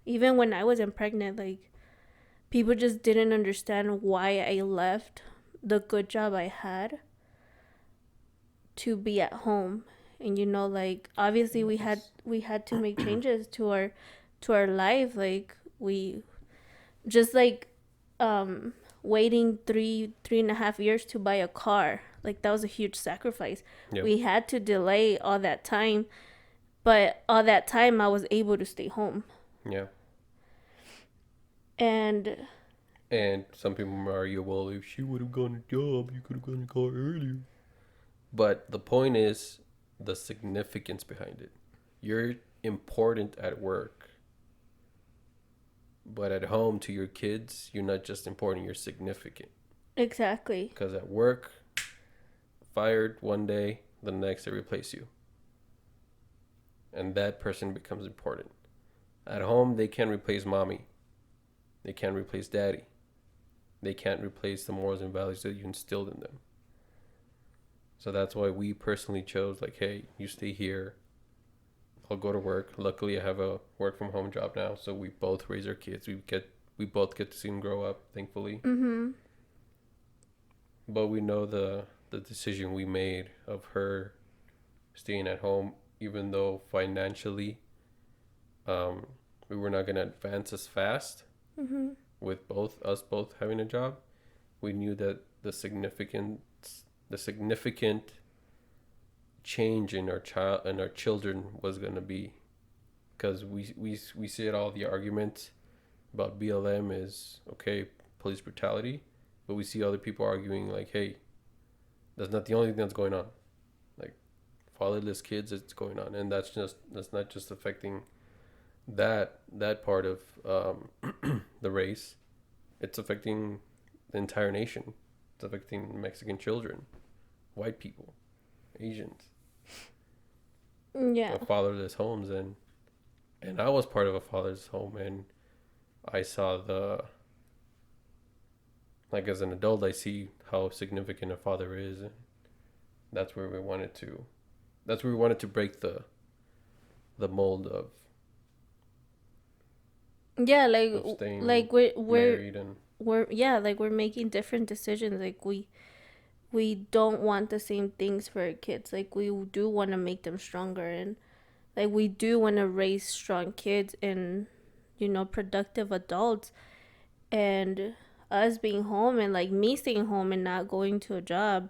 B: even when I wasn't pregnant, like people just didn't understand why I left the good job I had to be at home. And like obviously we had to make changes to our life. Like we just like waiting 3.5 years to buy a car. Like, that was a huge sacrifice.
A: Yep.
B: We had to delay all that time, but all that time I was able to stay home.
A: Yeah.
B: And
A: some people argue, well, if she would have gotten a job, you could have gotten a car earlier. But the point is the significance behind it. You're important at work, but at home to your kids, you're not just important, you're significant.
B: exactly.
A: Because at work, fired one day, the next they replace you. And that person becomes important. At home, they can't replace mommy. They can't replace daddy. They can't replace the morals and values that you instilled in them. So that's why we personally chose, like, hey, you stay here. I'll go to work. Luckily, I have a work from home job now, so we both raise our kids. We both get to see them grow up, thankfully.
B: Mm-hmm.
A: But we know the decision we made of her staying at home, even though financially, we were not gonna advance as fast.
B: Mm-hmm.
A: With us both having a job, we knew that the significant change in our children was going to be, because we see it all, the arguments about BLM is okay, police brutality, but we see other people arguing like, hey, that's not the only thing that's going on. Like, fatherless kids, it's going on, and that's not just affecting that part of the race. It's affecting the entire nation. It's affecting Mexican children, white people, Asians.
B: Yeah.
A: Fatherless homes, and I was part of a fatherless home, and I saw like, as an adult, I see how significant a father is, and that's where we wanted to break the mold of
B: Yeah, like
A: staying
B: like
A: married, and
B: we're making different decisions. Like, we don't want the same things for our kids. Like, we do want to make them stronger, and like, we do want to raise strong kids and, productive adults. And us being home, and like me staying home and not going to a job,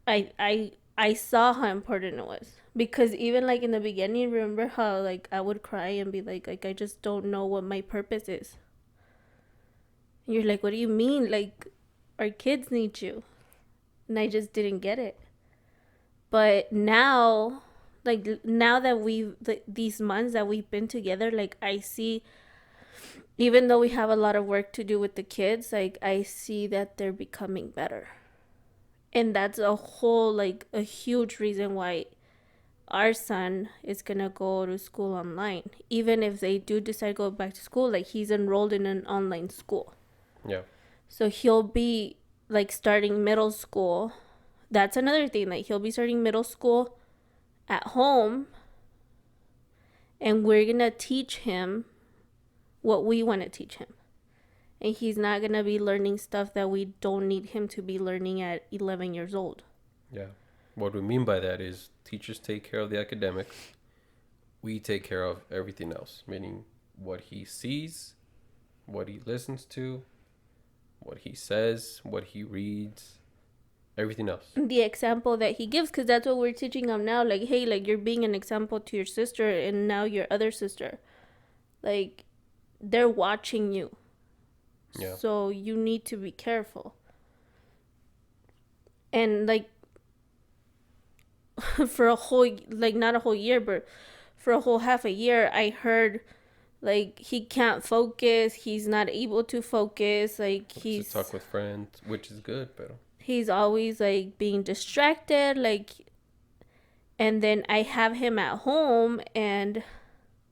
B: I saw how important it was. Because even like in the beginning, remember how like I would cry and be like I just don't know what my purpose is. And you're like, what do you mean? Like, our kids need you. And I just didn't get it. But now, like, now that these months that we've been together, like, I see, even though we have a lot of work to do with the kids, like, I see that they're becoming better. And that's a huge reason why our son is gonna go to school online. Even if they do decide to go back to school, like, he's enrolled in an online school.
A: yeah.
B: So he'll be like starting middle school. That's another thing. Like, he'll be starting middle school at home, and we're gonna teach him what we want to teach him. And he's not gonna be learning stuff that we don't need him to be learning at 11 years old.
A: Yeah. What we mean by that is teachers take care of the academics. We take care of everything else, meaning what he sees, what he listens to, what he says, what he reads, everything else.
B: The example that he gives, because that's what we're teaching him now. Like, hey, like, you're being an example to your sister and now your other sister. Like, they're watching you.
A: Yeah.
B: So you need to be careful. And like, for a whole, like, not a whole year, but for a whole half a year, I heard like he can't focus, he's not able to focus, like, he's
A: to talk with friends, which is good, but
B: he's always like being distracted, like. And then I have him at home, and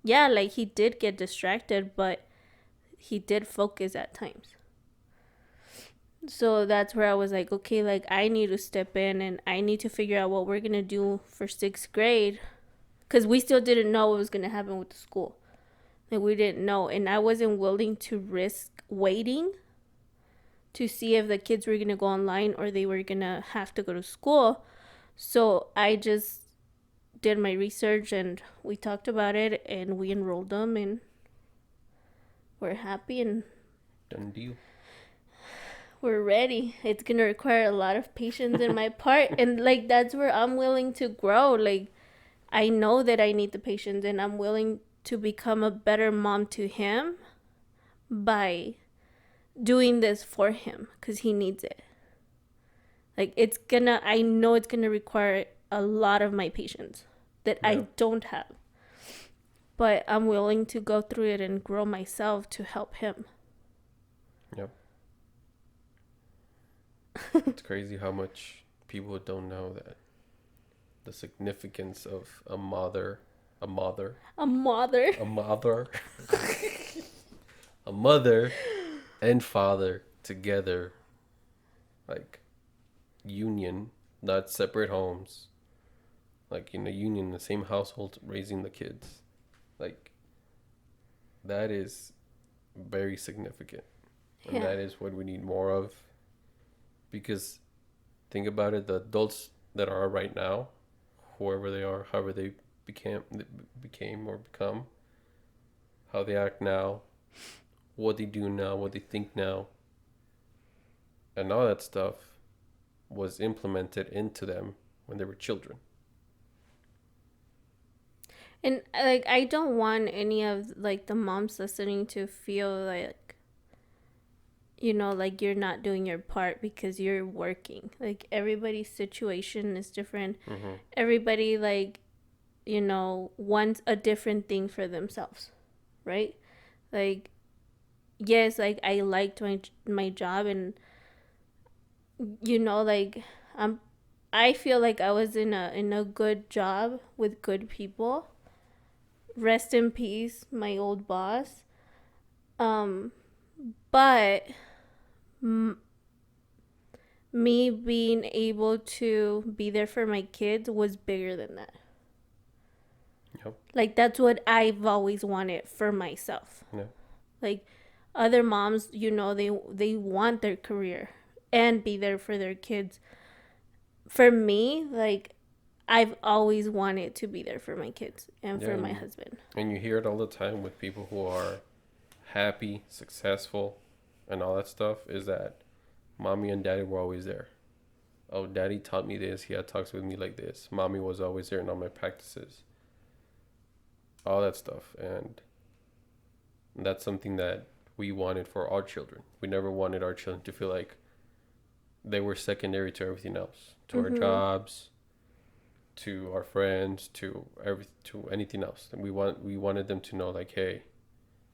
B: yeah, like, he did get distracted, but he did focus at times. So that's where I was like, okay, like, I need to step in and I need to figure out what we're going to do for 6th grade. Because we still didn't know what was going to happen with the school. Like, we didn't know. And I wasn't willing to risk waiting to see if the kids were going to go online or they were going to have to go to school. So I just did my research and we talked about it and we enrolled them and we're happy and
A: done deal.
B: we're ready. It's gonna require a lot of patience in my part, and like that's where I'm willing to grow. Like I know that I need the patience, and I'm willing to become a better mom to him by doing this for him because he needs it. Like I know it's gonna require a lot of my patience that I don't have, but I'm willing to go through it and grow myself to help him.
A: Yep. It's crazy how much people don't know that the significance of a mother, a mother,
B: A mother.
A: a mother, a mother and father together, like union, not separate homes, like in a union, the same household raising the kids, like that is very significant, and that is what we need more of. Because think about it, the adults that are right now, whoever they are, however they became or become, how they act now, what they do now, what they think now, and all that stuff was implemented into them when they were children.
B: And like I don't want any of like the moms listening to feel like, like you're not doing your part because you're working. Like everybody's situation is different.
A: Mm-hmm.
B: Everybody like, wants a different thing for themselves, right? Like yes, like I liked my job, and like I feel like I was in a good job with good people. Rest in peace, my old boss. But me being able to be there for my kids was bigger than that.
A: Yep.
B: Like that's what I've always wanted for myself.
A: Yeah.
B: Like other moms, they want their career and be there for their kids. For me, like I've always wanted to be there for my kids and for my husband.
A: And you hear it all the time with people who are happy, successful, and all that stuff, is that mommy and daddy were always there. Oh, daddy taught me this. He had talks with me like this. Mommy was always there in all my practices. All that stuff. And that's something that we wanted for our children. We never wanted our children to feel like they were secondary to everything else, to our jobs, to our friends, to anything else. And we wanted them to know, like, hey,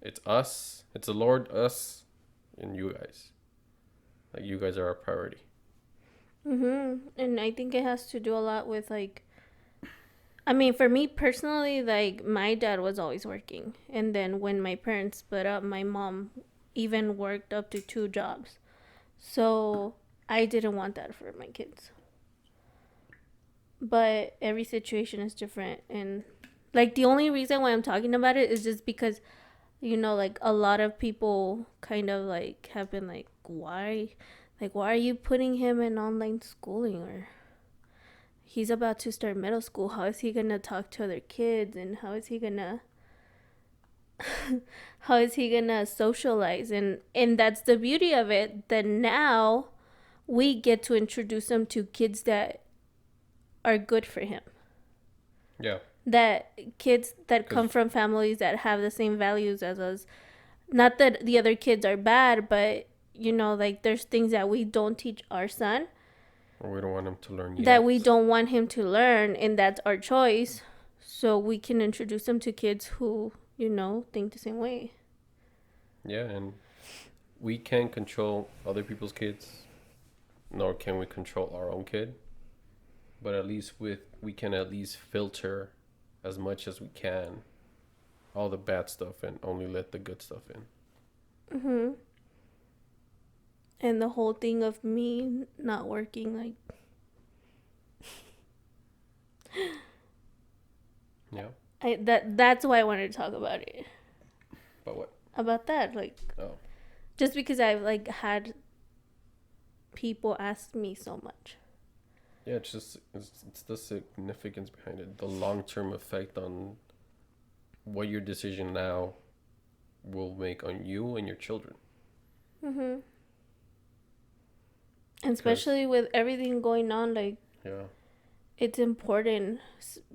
A: it's us, it's the Lord, us, and you guys. Like, you guys are our priority.
B: And I think it has to do a lot with like, I mean, for me personally, like my dad was always working, and then when my parents split up, my mom even worked up to 2 jobs. So I didn't want that for my kids. But every situation is different, and like the only reason why I'm talking about it is just because like a lot of people kind of like have been like, why are you putting him in online schooling, or he's about to start middle school, how is he gonna talk to other kids, and how is he gonna socialize? And that's the beauty of it, that now we get to introduce him to kids that are good for him.
A: Yeah.
B: That kids that come from families that have the same values as us. Not that the other kids are bad, but like there's things that we don't teach our son,
A: or we don't want him to learn yet.
B: That we don't want him to learn, and that's our choice. So we can introduce him to kids who, think the same way.
A: Yeah, and we can't control other people's kids, nor can we control our own kid. But at least we can at least filter as much as we can all the bad stuff and only let the good stuff in.
B: And the whole thing of me not working, like,
A: yeah,
B: that's why I wanted to talk about it.
A: About what?
B: About that, like, just because I've like had people ask me so much.
A: Yeah, it's the significance behind it, the long-term effect on what your decision now will make on you and your children.
B: And especially with everything going on, like,
A: yeah.
B: it's important.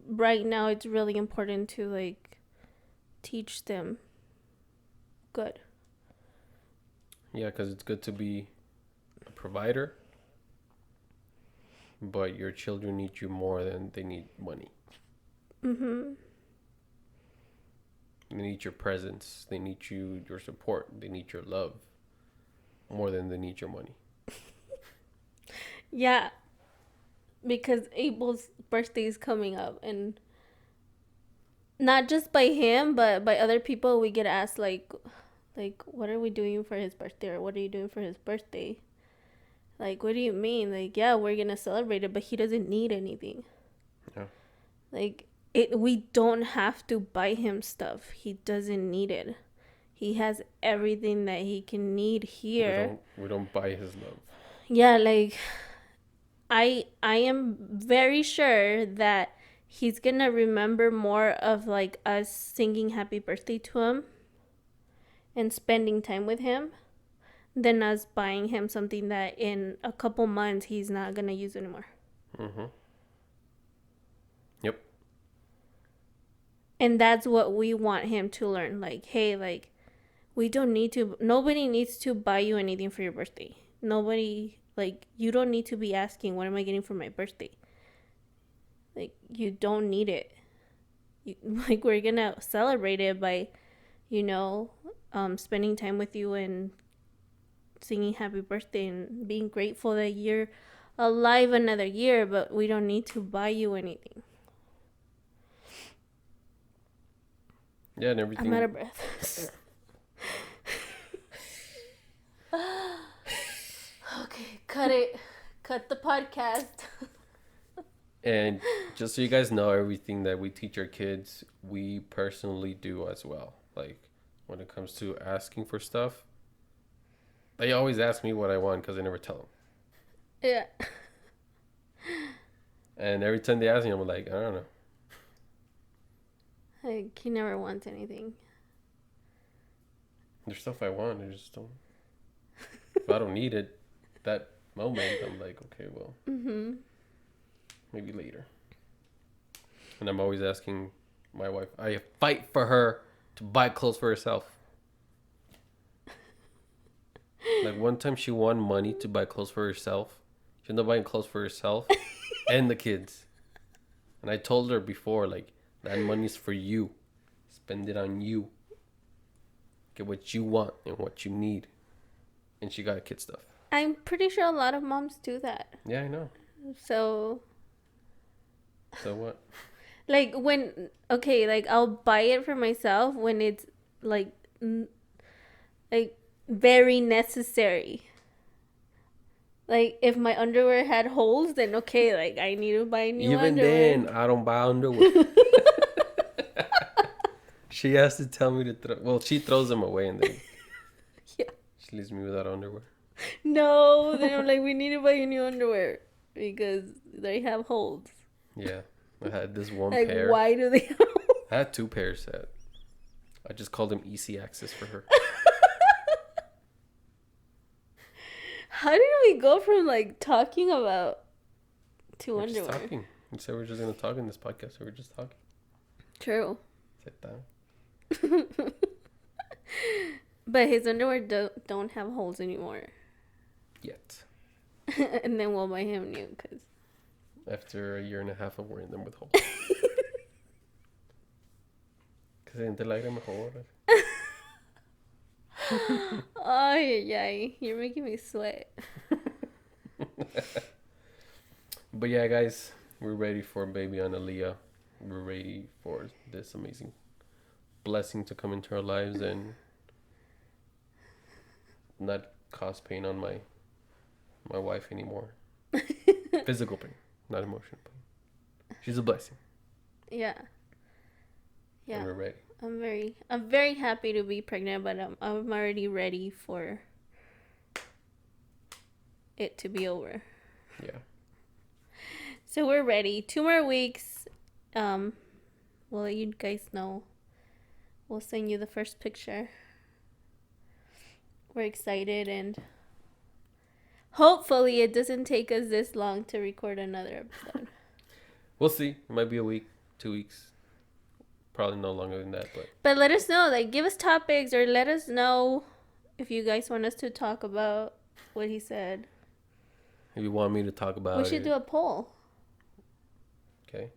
B: Right now, it's really important to, like, teach them good.
A: Yeah, because it's good to be a provider, but your children need you more than they need money.
B: Mm-hmm.
A: They need your presence. They need your support. They need your love more than they need your money.
B: Yeah, because Abel's birthday is coming up, and not just by him, but by other people, we get asked like, what are we doing for his birthday, or what are you doing for his birthday? Like, what do you mean? Like, yeah, we're gonna celebrate it, but he doesn't need anything.
A: Yeah.
B: Like, we don't have to buy him stuff. He doesn't need it. He has everything that he can need here.
A: We don't buy his love.
B: Yeah, like, I am very sure that he's gonna remember more of, like, us singing happy birthday to him and spending time with him than us buying him something that in a couple months he's not gonna use anymore.
A: Mm-hmm. Yep.
B: And that's what we want him to learn. Like, hey, like, nobody needs to buy you anything for your birthday. Nobody, like, you don't need to be asking, what am I getting for my birthday? Like, you don't need it. Like, we're gonna celebrate it by, spending time with you and singing happy birthday and being grateful that you're alive another year, but we don't need to buy you anything.
A: Yeah, and everything.
B: I'm out of breath. Okay, cut it. Cut the podcast.
A: And just so you guys know, everything that we teach our kids, we personally do as well. Like, when it comes to asking for stuff, they always ask me what I want because I never tell them.
B: Yeah.
A: And every time they ask me, I'm like, I don't know.
B: Like, he never wants anything.
A: There's stuff I want, I just don't. If I don't need it that moment, I'm like, okay, well, maybe later. And I'm always asking my wife, I fight for her to buy clothes for herself. Like, one time she won money to buy clothes for herself. She ended up buying clothes for herself and the kids. And I told her before, like, that money's for you. Spend it on you. Get what you want and what you need. And she got kid stuff.
B: I'm pretty sure a lot of moms do that.
A: Yeah, I know.
B: So
A: what?
B: like, like, I'll buy it for myself when it's like very necessary. Like, if my underwear had holes, then okay, like, I need to buy new underwear.
A: Even then, I don't buy underwear. She has to tell me to throw. Well, she throws them away and then
B: Yeah.
A: she leaves me without underwear.
B: No, then I'm like, we need to buy you new underwear because they have holes.
A: Yeah, I had this one
B: Like,
A: pair.
B: why do they have holes?
A: I had two pairs that I just called them easy access for her.
B: How did we go from, like, talking about to
A: We're
B: underwear?
A: just talking. You said we're just gonna talk in this podcast, so we're just talking.
B: True.
A: Sit down.
B: But his underwear don't have holes anymore.
A: Yet.
B: And then we'll buy him new because
A: After a year and a half of wearing them with holes. Que se siente el aire mejor.
B: Oh, yeah, you're making me sweat.
A: But yeah, guys, we're ready for baby Analia. We're ready for this amazing blessing to come into our lives and not cause pain on my wife anymore. Physical pain, not emotional pain. She's a blessing.
B: Yeah. Yeah.
A: And we're ready.
B: I'm very happy to be pregnant, but I'm already ready for it to be over.
A: Yeah.
B: So we're ready. 2 more weeks. We'll let you guys know. We'll send you the first picture. We're excited, and Hopefully, it doesn't take us this long to record another episode.
A: We'll see. It might be a week, 2 weeks. Probably no longer than that,
B: But let us know. Like, give us topics or let us know if you guys want us to talk about what he said.
A: if you want me to talk about it.
B: We should do a poll.
A: Okay.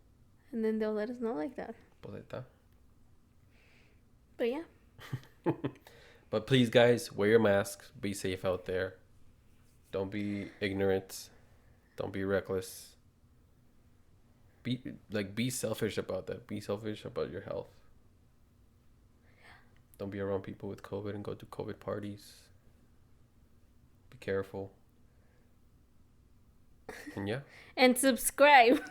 B: And then they'll let us know like that.
A: Pues ahí está.
B: But yeah.
A: But please, guys, wear your masks. Be safe out there. Don't be ignorant. Don't be reckless. Be selfish about that. Be selfish about your health. Don't be around people with COVID and go to COVID parties. Be careful. And yeah.
B: And subscribe.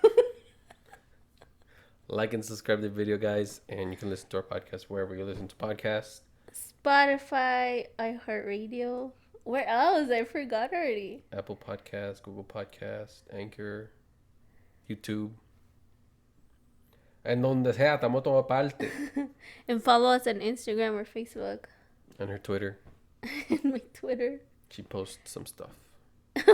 A: Like and subscribe to the video, guys. And you can listen to our podcast wherever you listen to podcasts.
B: Spotify, iHeartRadio. Where else? I forgot already.
A: Apple Podcasts, Google Podcasts, Anchor, YouTube. En donde sea, estamos toda parte.
B: And follow us on Instagram or Facebook.
A: And her Twitter.
B: And my Twitter.
A: She posts some stuff.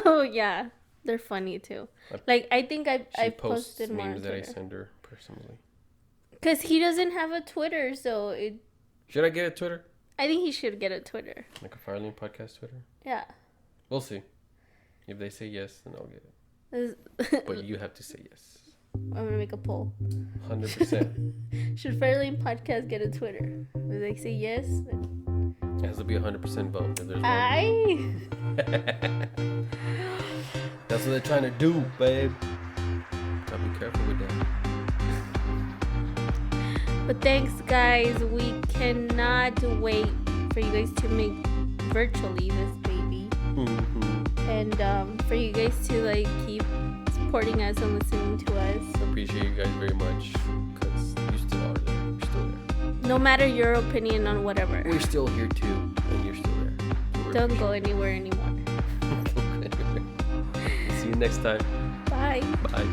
B: Oh, yeah. They're funny, too. I think I posted more on
A: memes that I
B: Twitter.
A: send her personally.
B: Because he doesn't have a Twitter, so it...
A: Should I get a Twitter?
B: I think he should get a Twitter.
A: Like a Firelane Podcast Twitter?
B: Yeah.
A: We'll see. If they say yes, then I'll get it. But you have to say yes.
B: I'm going to make a poll.
A: 100%.
B: Should Firelanepodcast Podcast get a Twitter? If they say yes, then...
A: It has to be 100% vote. If there's one.
B: Aye.
A: That's what they're trying to do, babe. Gotta be careful with that.
B: But thanks, guys. We cannot wait for you guys to make virtually this baby.
A: Mm-hmm.
B: And for you guys to keep supporting us and listening to us.
A: Appreciate you guys very much because you still are there. You're still there.
B: No matter your opinion on whatever.
A: We're still here too, and you're still there. So
B: don't go anywhere anymore.
A: See you next time.
B: Bye.
A: Bye.